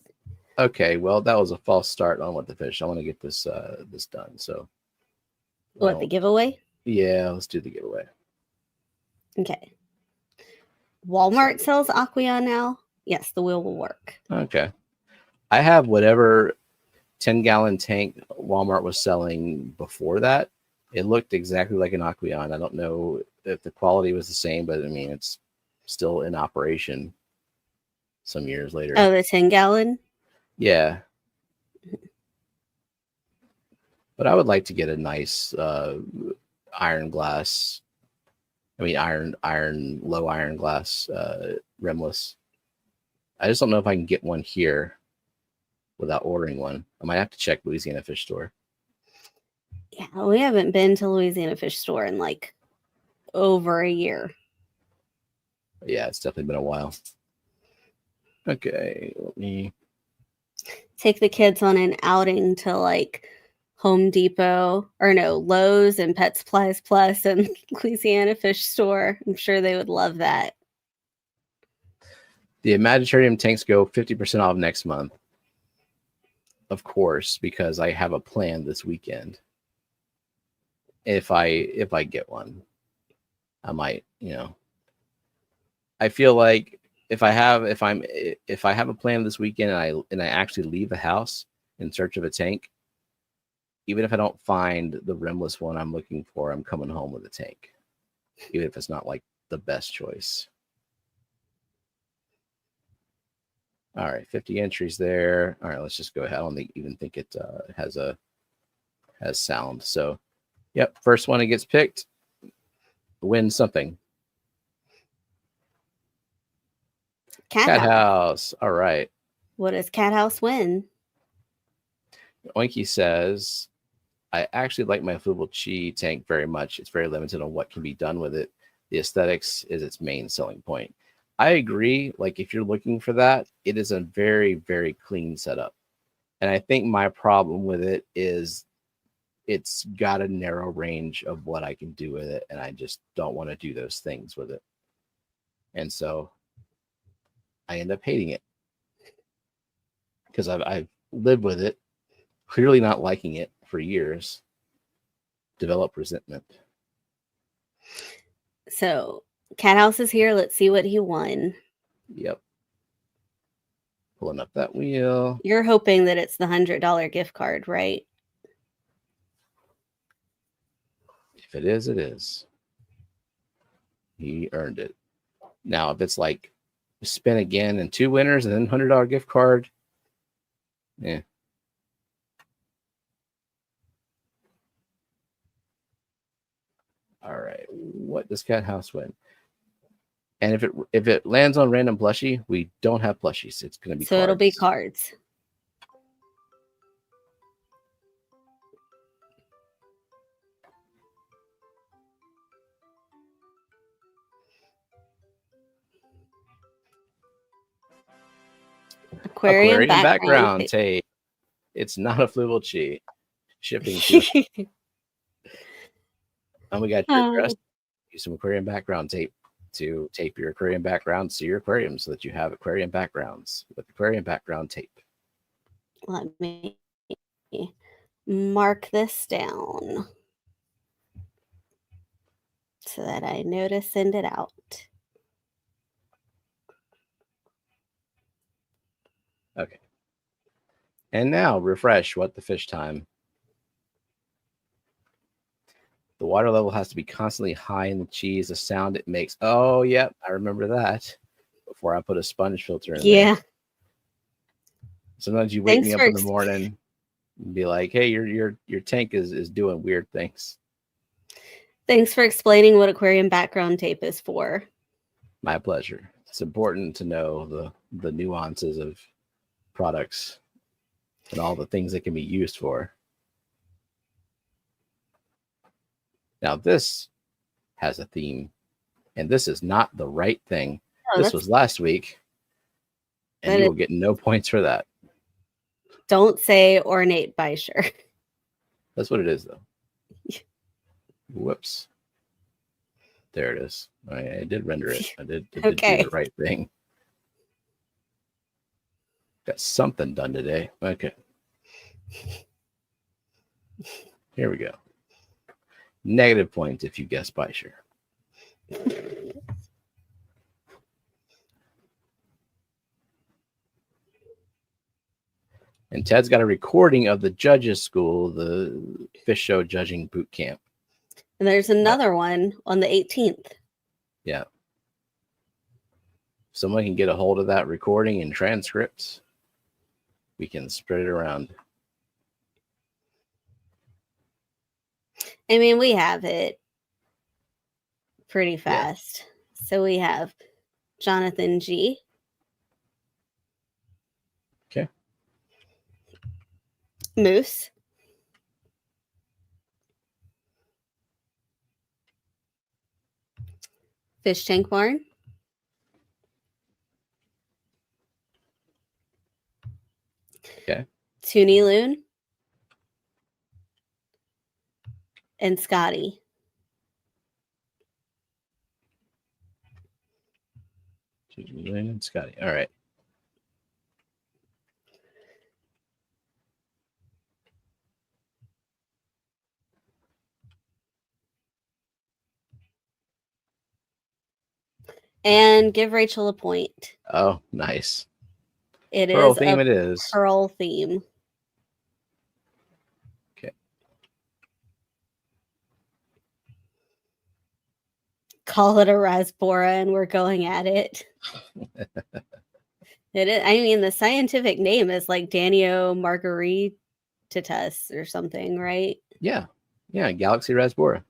Okay, well, that was a false start on what the fish. I want to get this this done. So What, the giveaway? Yeah, let's do the giveaway. Okay. Walmart sells Aquia now. Yes, the wheel will work. Okay. I have whatever 10-gallon tank Walmart was selling before that. It looked exactly like an Aquion. I don't know if the quality was the same, but I mean, it's still in operation some years later. Oh, the 10-gallon? Yeah. But I would like to get a nice iron glass. I mean, low iron glass rimless. I just don't know if I can get one here without ordering one. I might have to check Louisiana Fish Store. Yeah, we haven't been to Louisiana Fish Store in like over a year. Yeah, it's definitely been a while. Okay, let me take the kids on an outing to like Home Depot or no, Lowe's and Pet Supplies Plus and Louisiana Fish Store. I'm sure they would love that. The Imaginarium tanks go 50% off next month. Of course, because I have a plan this weekend. If I get one, I might, I feel like if I have a plan this weekend and I actually leave the house in search of a tank, even if I don't find the rimless one I'm looking for, I'm coming home with a tank, even if it's not like the best choice. All right, 50 entries there. All right, let's just go ahead. I don't even think it has sound. So, yep, first one that gets picked wins something. Cat House. All right. What does Cat House win? Oinky says, I actually like my Fluval Chi tank very much. It's very limited on what can be done with it. The aesthetics is its main selling point. I agree. Like, if you're looking for that, it is a very, very clean setup. And I think my problem with it is it's got a narrow range of what I can do with it. And I just don't want to do those things with it. And so I end up hating it because I've lived with it, clearly not liking it for years, develop resentment. So Cat House is here. Let's see what he won. Yep. Pulling up that wheel. You're hoping that it's the $100 gift card, right? If it is, it is. He earned it. Now, if it's like spin again and 2 winners and then $100 gift card, yeah. All right. What does Cat House win? And if it lands on random plushie, we don't have plushies. It's going to be so cards. It'll be cards. Aquarium background tape. It's not a Fluval Chi. Shipping to. And we got your address. Use some aquarium background tape to tape your aquarium backgrounds to your aquarium so that you have aquarium backgrounds with aquarium background tape. Let me mark this down so that I know to send it out. Okay. And now refresh what the fish time. The water level has to be constantly high in the cheese. The sound it makes. Oh, yep. I remember that before I put a sponge filter in there. Sometimes you wake me up in the morning and be like, hey, your tank is doing weird things. Thanks for explaining what aquarium background tape is for. My pleasure. It's important to know the nuances of products and all the things it can be used for. Now this has a theme, and this is not the right thing. Oh, this was last week, and you will get no points for that. Don't say ornate Beischer. That's what it is, though. Whoops. There it is. I did render it. I did do the right thing. Got something done today. Okay. Here we go. Negative points if you guess Beischer. And Ted's got a recording of the judges' school, the fish show judging boot camp. And there's another one on the 18th. Yeah. If someone can get a hold of that recording and transcripts, we can spread it around. I mean, we have it pretty fast. Yeah. So we have Jonathan G. Okay. Moose. Fish Tank Barn. Okay. Toonie Loon. And Scotty. Toonie Loon and Scotty. All right. And give Rachel a point. Oh, nice. It Pearl is theme. a it is Pearl theme. Okay. Call it a Rasbora, and we're going at it. It is. I mean, the scientific name is like Danio margaritatus or something, right? Yeah. Yeah. Galaxy Rasbora.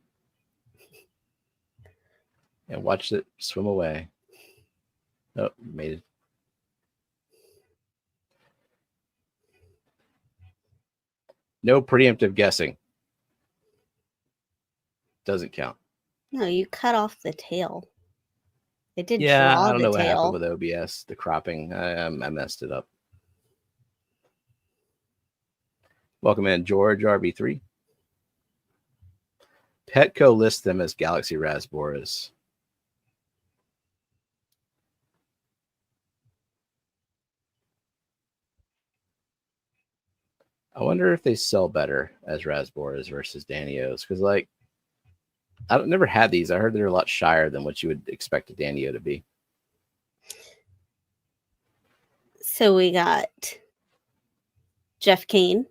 And watched it swim away. Oh, made it. No preemptive guessing. Doesn't count. No, you cut off the tail. It did Yeah, draw I don't the know tail. what happened with OBS, the cropping. I messed it up. Welcome in, George RB3. Petco lists them as Galaxy Rasboras. I wonder if they sell better as Rasboras versus Danios, because like I've never had these. I heard they're a lot shyer than what you would expect a Danio to be. So we got Jeff Kane.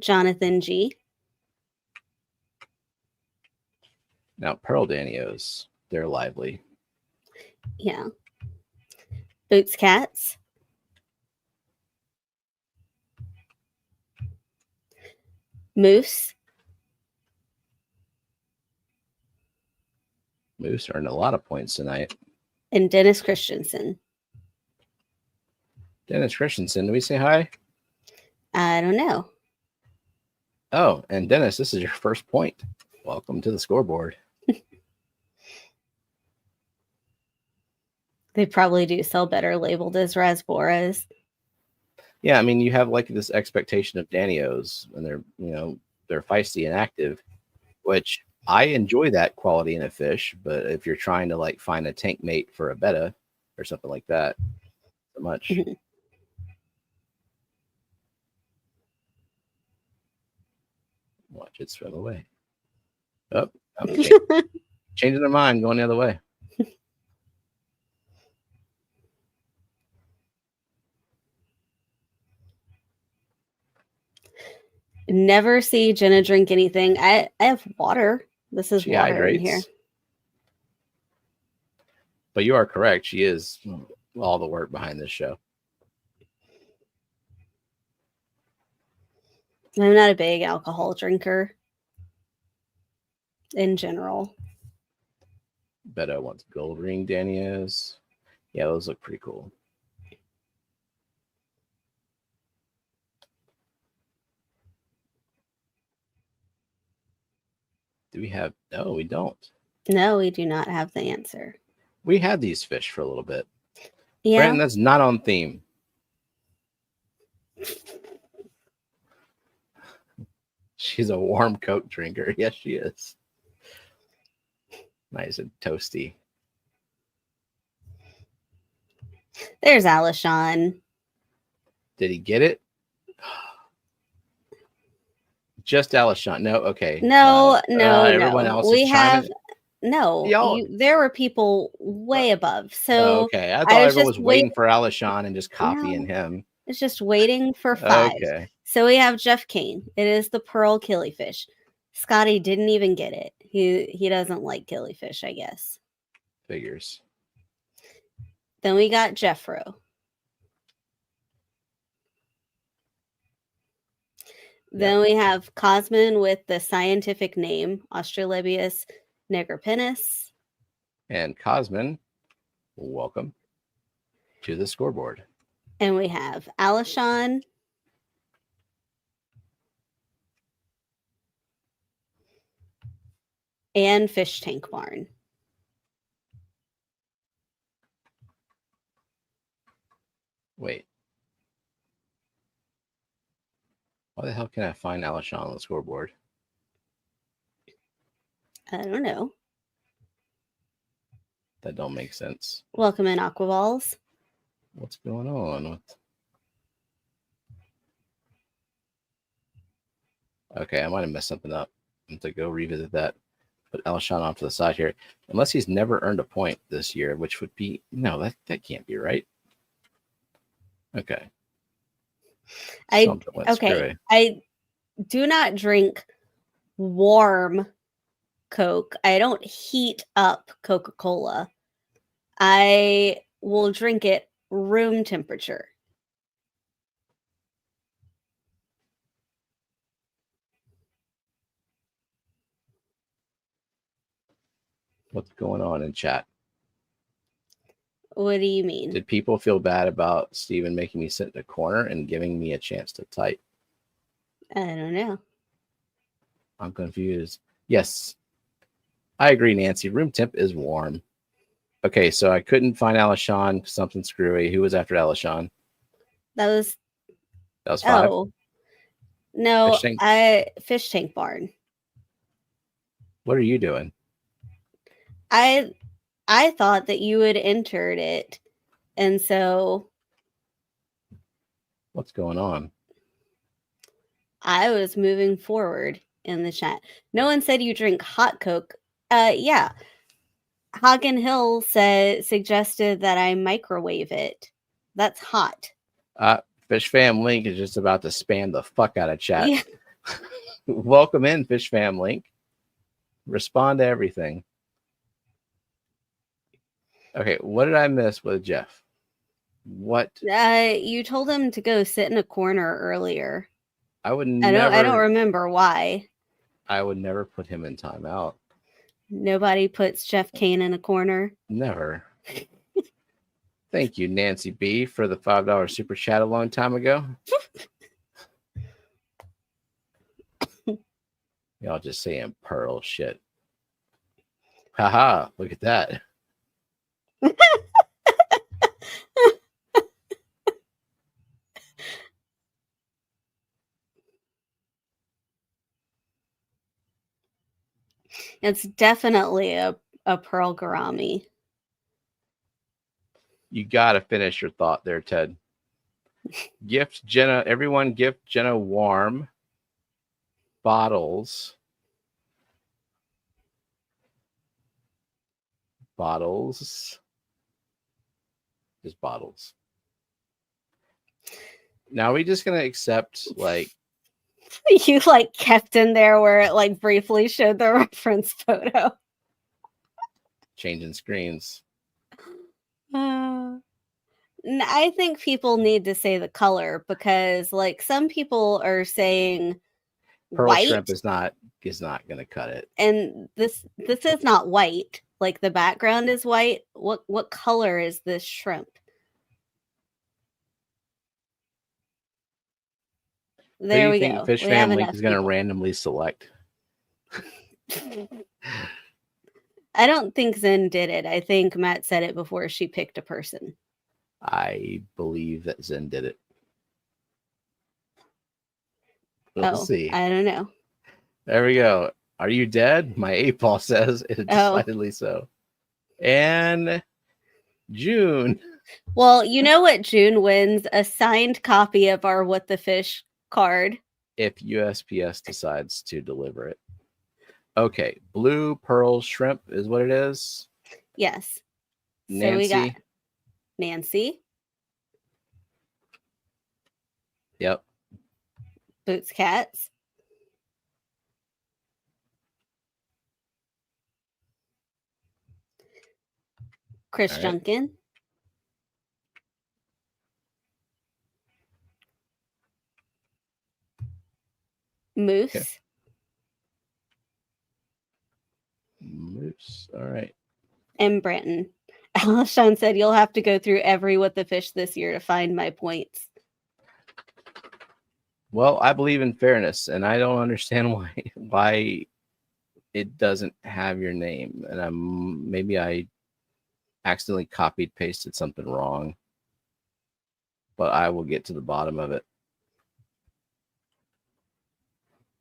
Jonathan G. Now, Pearl Danios, they're lively. Yeah. Boots Cats. Moose. Moose earned a lot of points tonight. And Dennis Christensen. Dennis Christensen, do we say hi? I don't know. Oh, and Dennis, this is your first point. Welcome to the scoreboard. They probably do sell better labeled as Rasboras. Yeah, I mean, you have like this expectation of Danios, and they're feisty and active, which I enjoy that quality in a fish. But if you're trying to like find a tank mate for a betta or something like that, so much. Watch it swim away. Oh, changing their mind, going the other way. Never see Jenna drink anything. I have water. This is water in here. But you are correct. She is all the work behind this show. I'm not a big alcohol drinker in general. Betta wants gold ring Danios. Yeah, those look pretty cool. Do we have? No, we don't. No, we do not have the answer. We had these fish for a little bit. Yeah. Brandon, that's not on theme. She's a warm Coke drinker. Yes, she is. Nice and toasty. There's Alishon. Did he get it? Just Alishon. No, okay. No, everyone else we is have chiming. there were people way above. So okay. I thought I was everyone just was waiting for Alishon and just copying No. him. It's just waiting for 5. Okay. So we have Jeff Kane. It is the pearl killifish. Scotty didn't even get it. He doesn't like killifish, I guess. Figures. Then we got Jeffro. Then we have Cosmin with the scientific name Australobius nigripinus. And Cosmin, welcome to the scoreboard. And we have Alishon. And Fish Tank Barn. Wait. Why the hell can I find Alishon on the scoreboard? I don't know. That don't make sense. Welcome in, Aquaballs. What's going on? Okay, I might have messed something up. I'm to go revisit that. Put Alishon off to the side here. Unless he's never earned a point this year, which would be... No, that can't be right. Okay. I do not drink warm Coke. I don't heat up Coca-Cola. I will drink it room temperature. What's going on in chat? What do you mean? Did people feel bad about Steven making me sit in a corner and giving me a chance to type? I don't know. I'm confused. Yes, I agree, Nancy. Room temp is warm. Okay, so I couldn't find Alishon. Something screwy. Who was after Alishon? That was 5? Oh. No, Fish Tank Barn. What are you doing? I thought that you had entered it, and so what's going on? I was moving forward in the chat. No one said you drink hot Coke. Yeah. Hagen Hill suggested that I microwave it. That's hot. Fishfam Link is just about to spam the fuck out of chat. Yeah. Welcome in, Fishfam Link. Respond to everything. Okay, what did I miss with Jeff? What? You told him to go sit in a corner earlier. I would never. I don't remember why. I would never put him in timeout. Nobody puts Jeff Kane in a corner. Never. Thank you, Nancy B, for the $5 super chat a long time ago. Y'all just saying pearl shit. Haha, look at that. It's definitely a pearl gourami. You gotta finish your thought there, Ted. Gift Jenna, everyone gift Jenna warm bottles. Just bottles. Now are we just gonna accept like you like kept in there where it like briefly showed the reference photo. Changing screens. I think people need to say the color because like some people are saying pearl white. Shrimp is not gonna cut it. And this is not white. Like the background is white. What color is this shrimp? There we go. Fish Fam Link is going to randomly select? I don't think Zen did it. I think Matt said it before she picked a person. I believe that Zen did it. We'll see. I don't know. There we go. Are you dead? My 8-ball says it's decidedly so. And June. Well, you know what June wins? A signed copy of our What the Fish card. If USPS decides to deliver it. Okay. Blue pearl shrimp is what it is. Yes. Nancy. So we got Nancy. Yep. Boots Cats. Chris Junkin. Moose. Okay. Moose. All right. And Branton. Sean said you'll have to go through every What the Fish this year to find my points. Well, I believe in fairness, and I don't understand why it doesn't have your name. And maybe I accidentally copied pasted something wrong, but I will get to the bottom of it.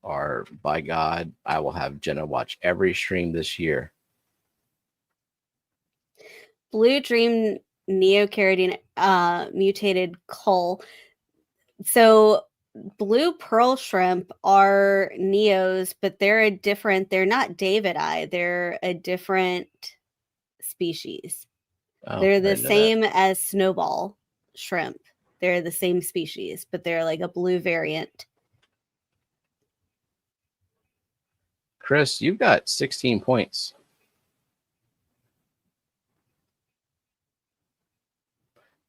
Or by God, I will have Jenna watch every stream this year. Blue Dream Neocaridine mutated cull. So blue pearl shrimp are neos, but they're not David-eye. They're a different species. Oh, they're the same as snowball shrimp. They're the same species, but they're like a blue variant. Chris, you've got 16 points.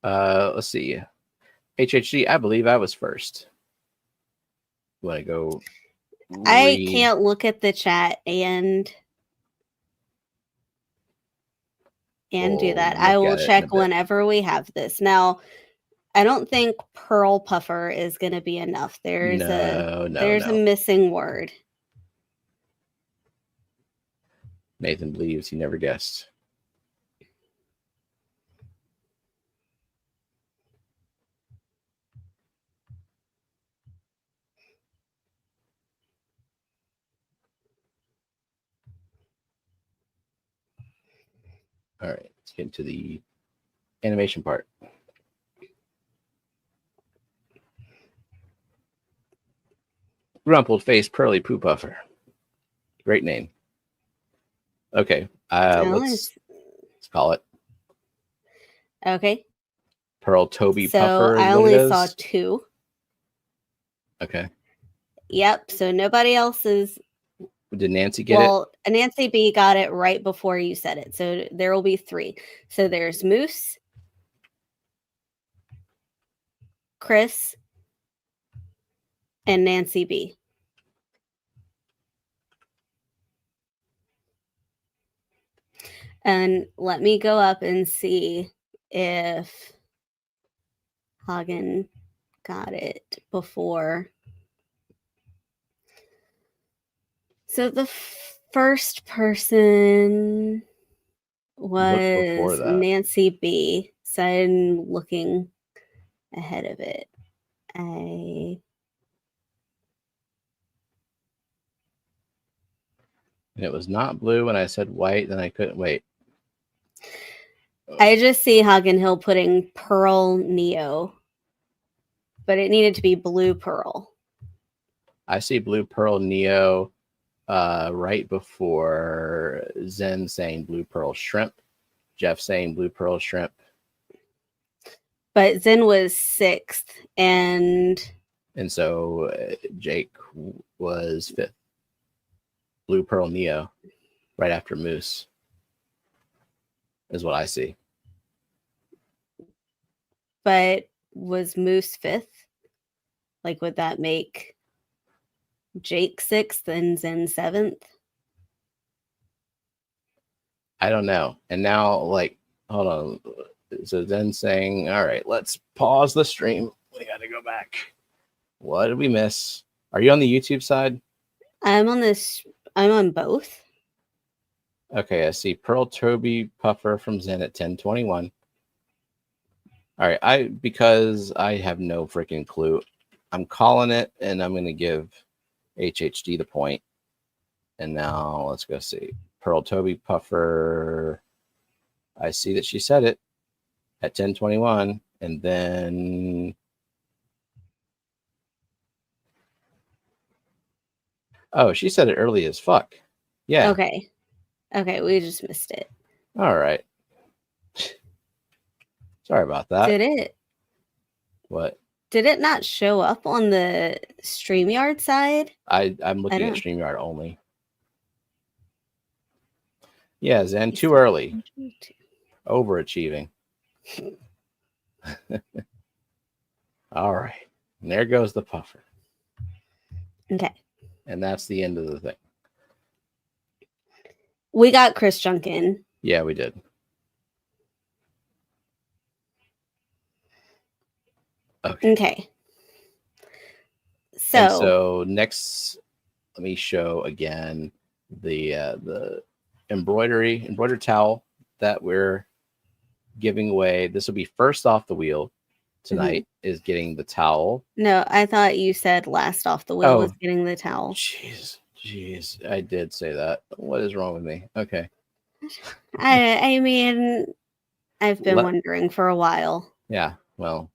Let's see. HHG, I believe I was first. Want to go? I can't look at the chat and do that. I will check whenever we have this. Now, I don't think Pearl Puffer is going to be enough. There's a missing word. Nathan believes he never guessed. All right, let's get into the animation part. Rumpled face pearly poo puffer. Great name. Okay, let's call it. Okay. Pearl Toby Puffer. So I only saw 2. Okay. Yep. So nobody else is. Did Nancy get it? Well, Nancy B got it right before you said it. So there will be 3. So there's Moose, Chris, and Nancy B. And let me go up and see if Hagen got it before. So the first person was Nancy B. So I'm looking ahead of it. And it was not blue when I said white, then I couldn't wait. I just see Hagen Hill putting Pearl Neo, but it needed to be Blue Pearl. I see Blue Pearl Neo right before Zen saying Blue Pearl Shrimp, Jeff saying Blue Pearl Shrimp. But Zen was 6th, and so Jake was 5th. Blue Pearl Neo, right after Moose, is what I see. But was Moose 5th? Like, would that make Jake 6th and Zen 7th? I don't know. And now, like, hold on. So Zen saying, all right, let's pause the stream. We got to go back. What did we miss? Are you on the YouTube side? I'm on this. I'm on both. Okay, I see Pearl Toby Puffer from Zen at 1021. All right, because I have no freaking clue, I'm calling it, and I'm going to give HHD the point. And now let's go see. Pearl Toby Puffer. I see that she said it at 1021. And then... Oh, she said it early as fuck. Yeah. Okay. Okay, we just missed it. All right. Sorry about that. Did it? What? Did it not show up on the StreamYard side? I'm looking at StreamYard only. Yeah, Zen, too early. Overachieving. All right. And there goes the puffer. Okay. And that's the end of the thing. We got Chris Junkin. Yeah, we did. Okay. So next, let me show again the embroidered towel that we're giving away. This will be first off the wheel tonight. Is getting the towel. No, I thought you said last off the wheel was getting the towel. Jeez, I did say that. What is wrong with me? Okay. I mean, I've been wondering for a while. Yeah, well.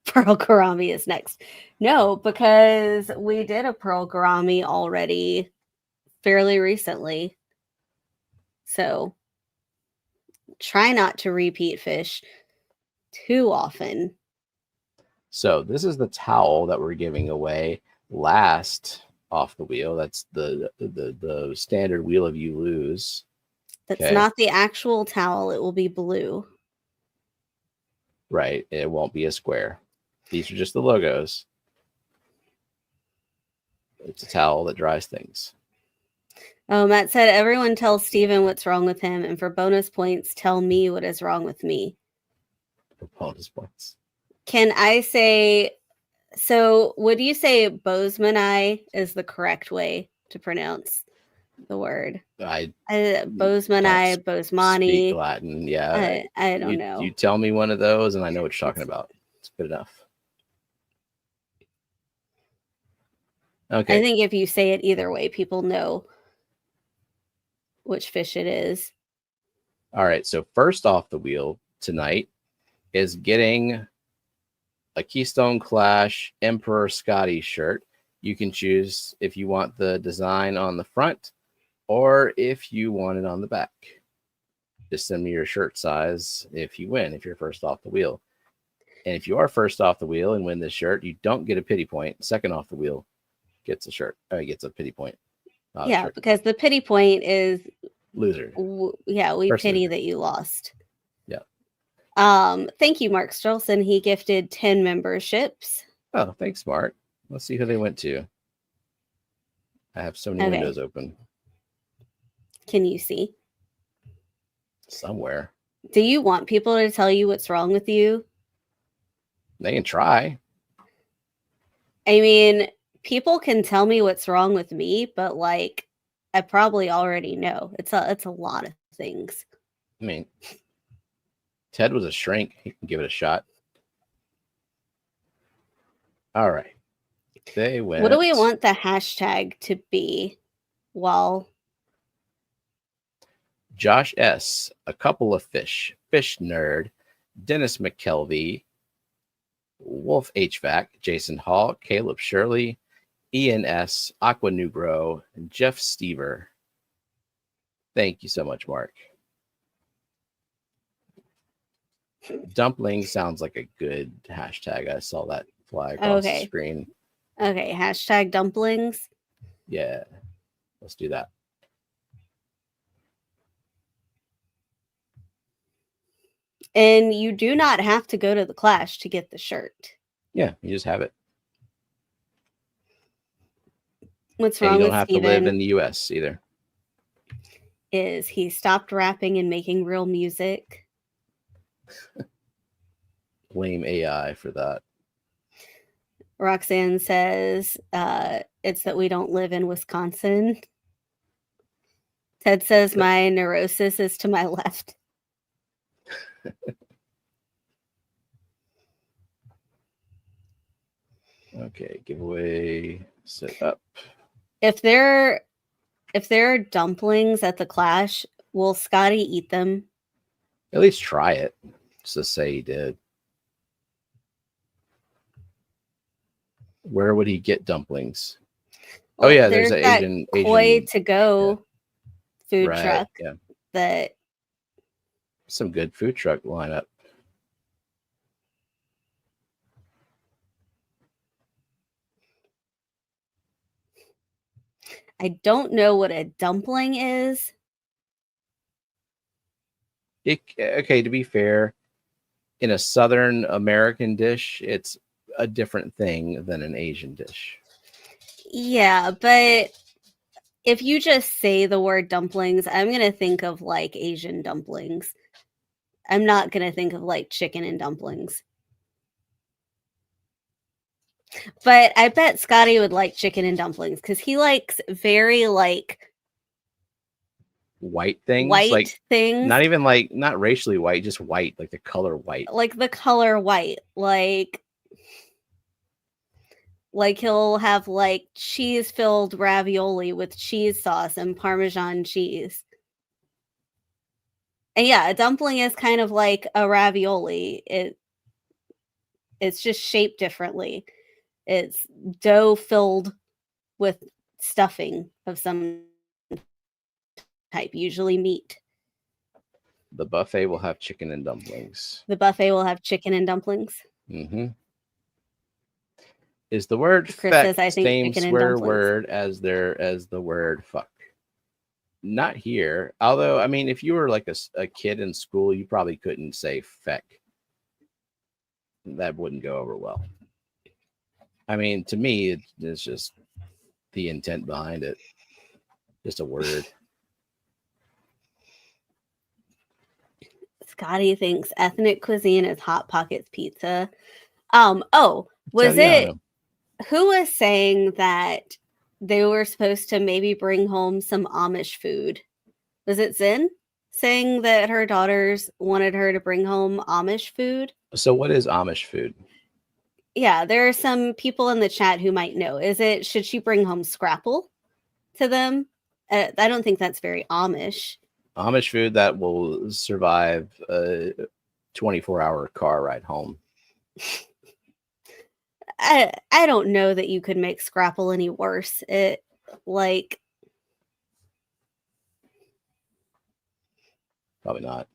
Pearl Gourami is next. No, because we did a Pearl Gourami already fairly recently. So try not to repeat fish too often. So this is the towel that we're giving away last off the wheel. That's the standard wheel of you lose. That's not the actual towel. It will be blue. Right. It won't be a square. These are just the logos. It's a towel that dries things. Oh, Matt said, everyone tells Steven what's wrong with him. And for bonus points, tell me what is wrong with me. For bonus points. Can I say, so would you say Bozemanai is the correct way to pronounce the word? Bozemanai, Bosemani. Speak Latin, yeah. I don't know. You tell me one of those and I know what you're talking about. It's good enough. Okay. I think if you say it either way, people know which fish it is. All right. So first off the wheel tonight is getting a Keystone Clash Emperor Scotty shirt. You can choose if you want the design on the front or if you want it on the back. Just send me your shirt size if you win, if you're first off the wheel. And if you are first off the wheel and win this shirt, you don't get a pity point. Second off the wheel gets a shirt. Gets a pity point. Yeah, because the pity point is loser. We pity that you lost. Yeah. Thank you, Mark Strelson. He gifted 10 memberships. Oh, thanks, Mark. Let's see who they went to. I have so many windows open. Can you see? Somewhere. Do you want people to tell you what's wrong with you? They can try. I mean, people can tell me what's wrong with me, but like, I probably already know. It's a lot of things. I mean, Ted was a shrink. He can give it a shot. All right. They went. What do we want the hashtag to be? Well, Josh S., a couple of fish nerd, Dennis McKelvey, Wolf HVAC, Jason Hall, Caleb Shirley, Ian S., Aqua Nubro, and Jeff Stever. Thank you so much, Mark. Dumpling sounds like a good hashtag. I saw that fly across the screen. Okay, hashtag dumplings. Yeah, let's do that. And you do not have to go to the Clash to get the shirt. Yeah, you just have it. What's wrong with Steven? You don't have to live in the U.S. either. Is he stopped rapping and making real music? Blame AI for that. Roxanne says it's that we don't live in Wisconsin. Ted says my neurosis is to my left. Okay, giveaway set up. If there are dumplings at the Clash, will Scotty eat them? At least try it. Just to say he did. Where would he get dumplings? Well, oh yeah, there's an Asian Koi to go food right, truck. Yeah, that some good food truck lineup. I don't know what a dumpling is. Okay, to be fair, in a Southern American dish, it's a different thing than an Asian dish. Yeah, but if you just say the word dumplings, I'm going to think of like Asian dumplings. I'm not going to think of like chicken and dumplings. But I bet Scotty would like chicken and dumplings because he likes very like white things. White like things. Not even like, not racially white, just white, like the color white. Like the color white. Like he'll have like cheese filled ravioli with cheese sauce and Parmesan cheese. And yeah, a dumpling is kind of like a ravioli. It's just shaped differently. It's dough filled with stuffing of some type, usually meat. The buffet will have chicken and dumplings. The buffet will have chicken and dumplings. Mm-hmm. Is the word Chris feck says, I think same chicken and swear dumplings. word as the word fuck? Not here. Although, I mean, if you were like a kid in school, you probably couldn't say feck. That wouldn't go over well. I mean, to me, it's just the intent behind it. Just a word. Scotty thinks ethnic cuisine is Hot Pockets pizza. Was it who was saying that they were supposed to maybe bring home some Amish food? Was it Zen saying that her daughters wanted her to bring home Amish food? So what is Amish food? Yeah, there are some people in the chat who might know. Should she bring home Scrapple to them? I don't think that's very Amish. Amish food that will survive a 24-hour car ride home. I don't know that you could make Scrapple any worse. Probably not.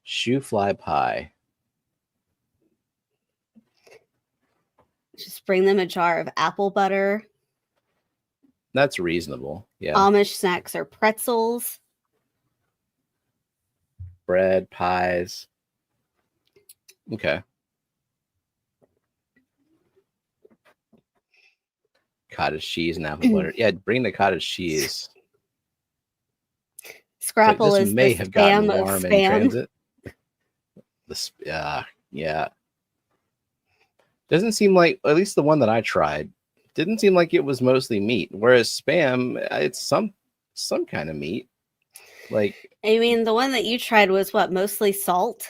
Shoe fly pie. Just bring them a jar of apple butter. That's reasonable. Yeah. Amish snacks are pretzels. Bread, pies. Okay. Cottage cheese and apple butter. Yeah, bring the cottage cheese. Scrapple this is may the have gotten spam warm of in spam. transit. Yeah. Doesn't seem like, at least the one that I tried, didn't seem like it was mostly meat. Whereas spam, it's some kind of meat. Like, I mean, the one that you tried was what, mostly salt?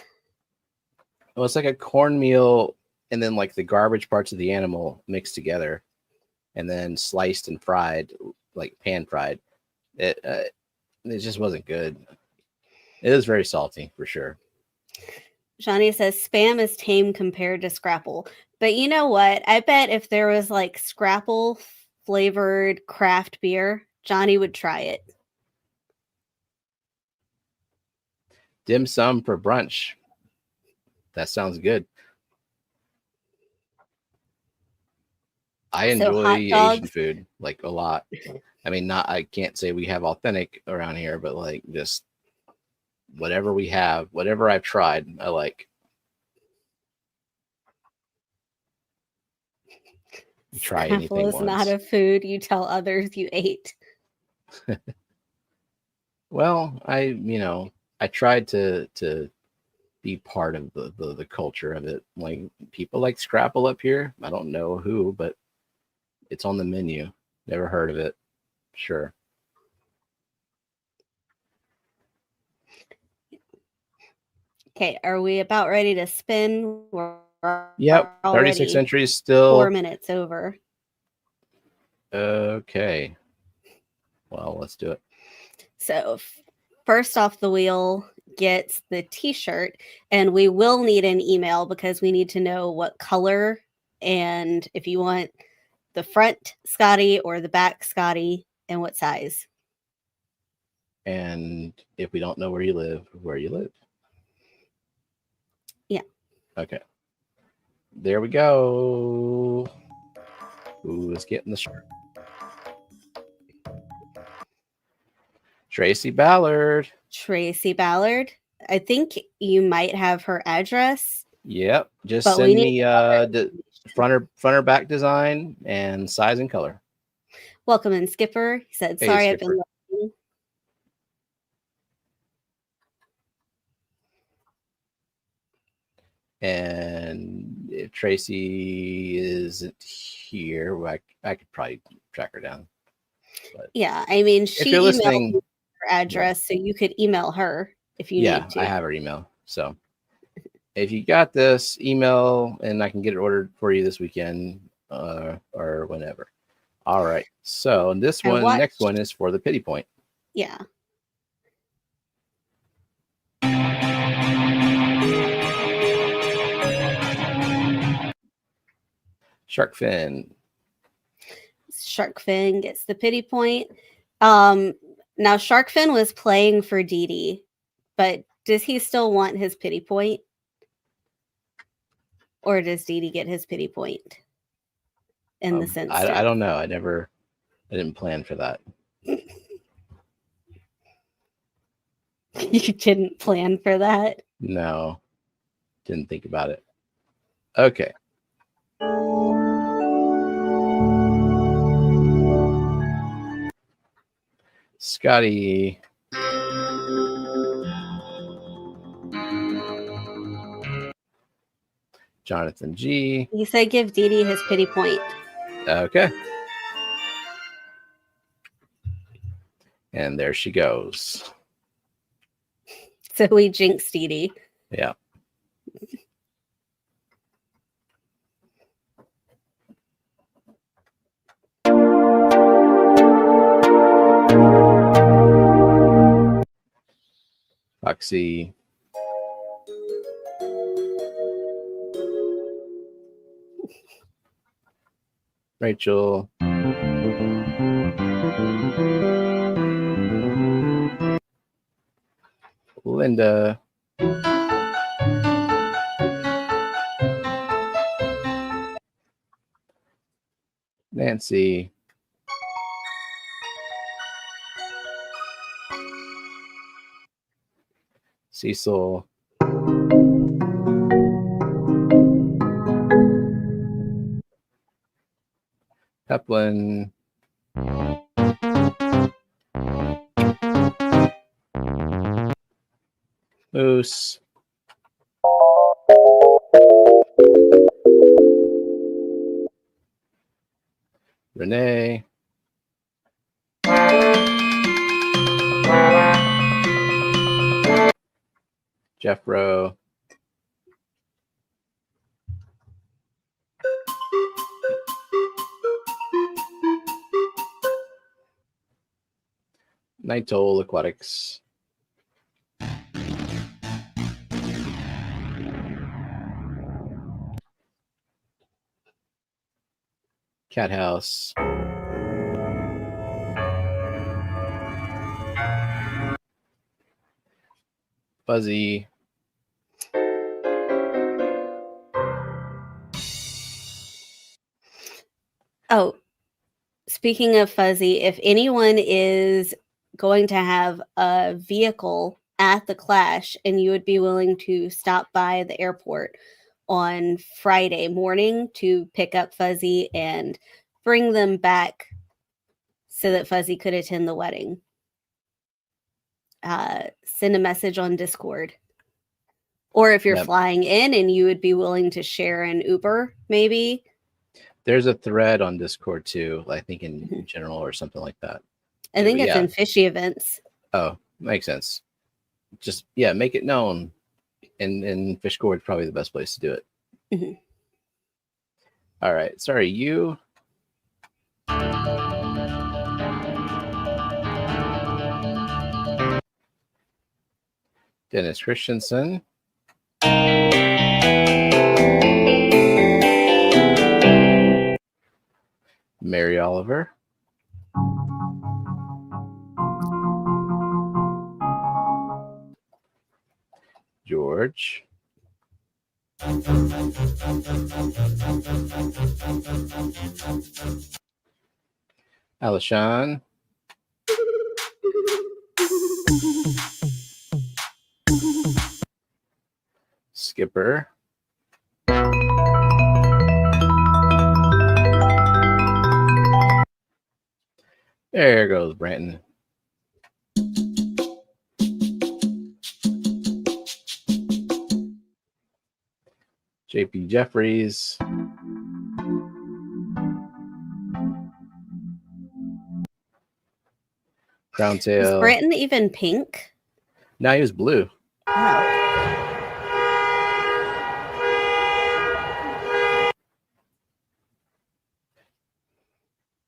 Well, it's like a cornmeal and then like the garbage parts of the animal mixed together and then sliced and fried, like pan fried. It just wasn't good. It is very salty for sure. Johnny says spam is tame compared to Scrapple. But you know what? I bet if there was like Scrapple flavored craft beer, Johnny would try it. Dim sum for brunch. That sounds good. I enjoy Asian food like a lot. I mean, I can't say we have authentic around here, but like just whatever we have, whatever I've tried, I like. Try anything once. Scrapple is not a food you tell others you ate. Well, I tried to be part of the culture of it. Like people like Scrapple up here. I don't know who, but it's on the menu. Never heard of it. Sure. Okay, are we about ready to spin? Yep, 36 entries still. 4 minutes over. Okay. Well, let's do it. So first off the wheel gets the t-shirt, and we will need an email because we need to know what color and if you want the front Scotty or the back Scotty and what size. And if we don't know where you live, where you live. Yeah. Okay. There we go. Who's getting the shirt? Tracy Ballard. Tracy Ballard. I think you might have her address. Yep. Just send me the front or back design and size and color. Welcome in, Skipper. He said, Hey, sorry, Skipper. I've been looking. And if Tracy isn't here, I could probably track her down. But yeah, I mean, she emailed her address, so you could email her if you need to. I have her email. So if you got this, email and I can get it ordered for you this weekend or whenever. All right. So this next one is for the pity point. Yeah. Shark fin. Shark fin gets the pity point. Now Shark fin was playing for Dee Dee, but does he still want his pity point? Or does Dee Dee get his pity point? In the sense I don't know. I didn't plan for that. You didn't plan for that? No. Didn't think about it. Okay. Scotty. Jonathan G. He said give Dee Dee his pity point. Okay. And there she goes. So we jinxed Dee Dee. Yeah. Foxy. Rachel. Linda. Nancy. Cecil. Peplin. Moose. Renee. Jeff Rowe. Nitol Aquatics. Cat House. Fuzzy. Oh, speaking of Fuzzy, if anyone is going to have a vehicle at the Clash and you would be willing to stop by the airport on Friday morning to pick up Fuzzy and bring them back so that Fuzzy could attend the wedding, send a message on Discord. Or if you're Yep. flying in and you would be willing to share an Uber, maybe. There's a thread on Discord too, I think in general or something like that. I think it's Yeah. in fishy events. Oh, makes sense. Just make it known. And Fishcore is probably the best place to do it. Mhm. All right. Sorry, you. Dennis Christensen. Mary Oliver. George. Alishan. Skipper. There goes Branton. JP Jeffries. Crown Is tail. Branton even pink? No, he was blue. Oh.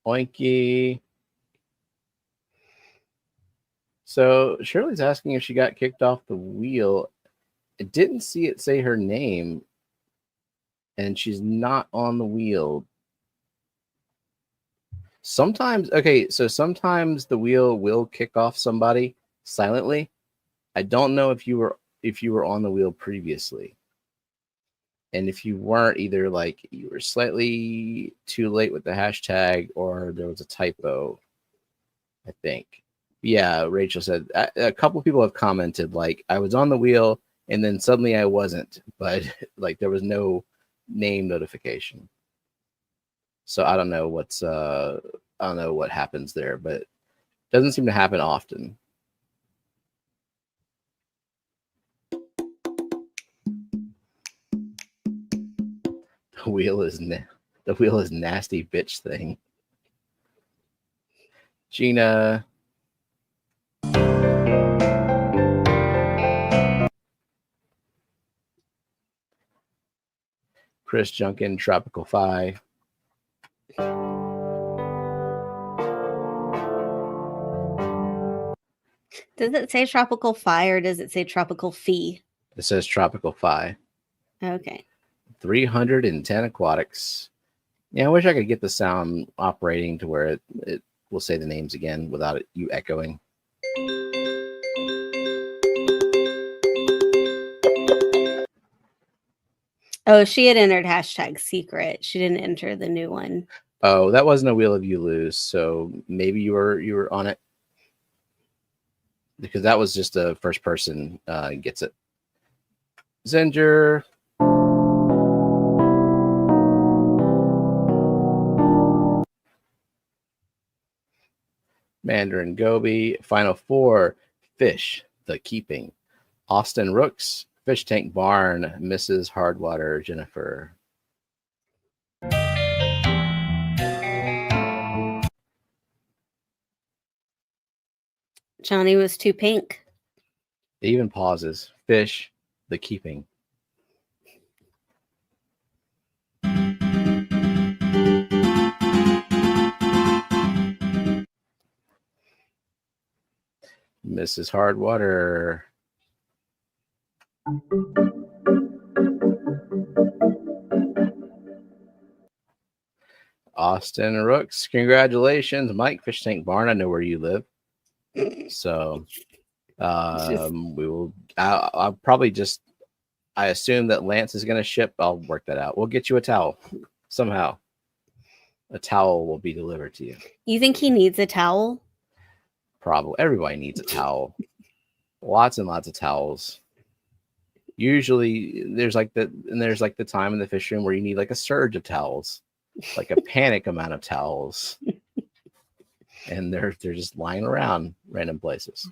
Oinky. So Shirley's asking if she got kicked off the wheel. I didn't see it say her name, and she's not on the wheel. Sometimes the wheel will kick off somebody silently. I don't know if you were on the wheel previously. And if you weren't, either like you were slightly too late with the hashtag or there was a typo, I think. Yeah, Rachel said a couple people have commented like I was on the wheel and then suddenly I wasn't, but like there was no name notification. So I don't know what happens there, but it doesn't seem to happen often. The wheel is nasty bitch thing. Gina. Chris Junkin, Tropical Phi. Does it say Tropical Phi or does it say Tropical Fee? It says Tropical Phi. Okay. 310 aquatics. Yeah, I wish I could get the sound operating to where it will say the names again without you echoing. Oh, she had entered hashtag secret. She didn't enter the new one. Oh, that wasn't a wheel of you lose, so maybe you were on it. Because that was just a first person gets it. Zinger. Mandarin Gobi. Final four. Fish, the keeping. Austin Rooks. Fish Tank Barn. Mrs. Hardwater Jennifer. Johnny was too pink. It even pauses. Fish, the keeping. Mrs. Hardwater. Austin Rooks. Congratulations, Mike. Fish Tank Barn. I know where you live. So we will. I'll probably just. I assume that Lance is going to ship. I'll work that out. We'll get you a towel somehow. A towel will be delivered to you. You think he needs a towel? Probably. Everybody needs a towel. Lots and lots of towels. Usually, there's like the time in the fish room where you need like a surge of towels, like a panic amount of towels, and they're just lying around random places.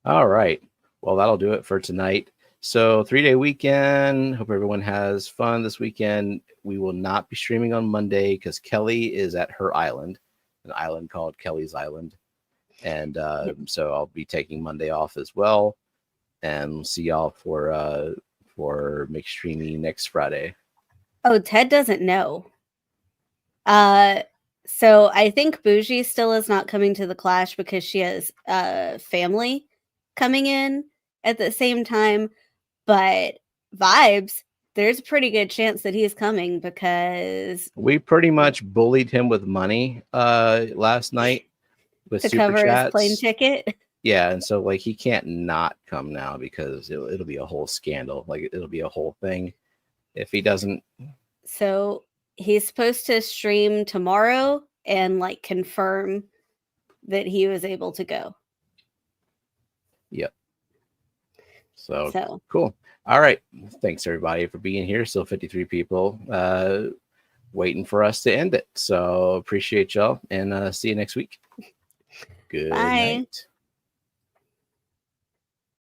All right. Well, that'll do it for tonight. So 3-day weekend. Hope everyone has fun this weekend. We will not be streaming on Monday because Kelly is at her island, an island called Kelly's Island. And so I'll be taking Monday off as well. And we'll see y'all for McStreamy next Friday. Oh, Ted doesn't know. So I think Bougie still is not coming to the Clash because she has family coming in at the same time. But Vibes, there's a pretty good chance that he's coming because we pretty much bullied him with money last night with to super cover chats. his plane ticket. Yeah, and so like he can't not come now because it'll be a whole scandal. Like it'll be a whole thing if he doesn't. So he's supposed to stream tomorrow and like confirm that he was able to go. Yep. So cool. All right. Thanks everybody for being here. Still 53 people waiting for us to end it. So appreciate y'all and see you next week. Good night.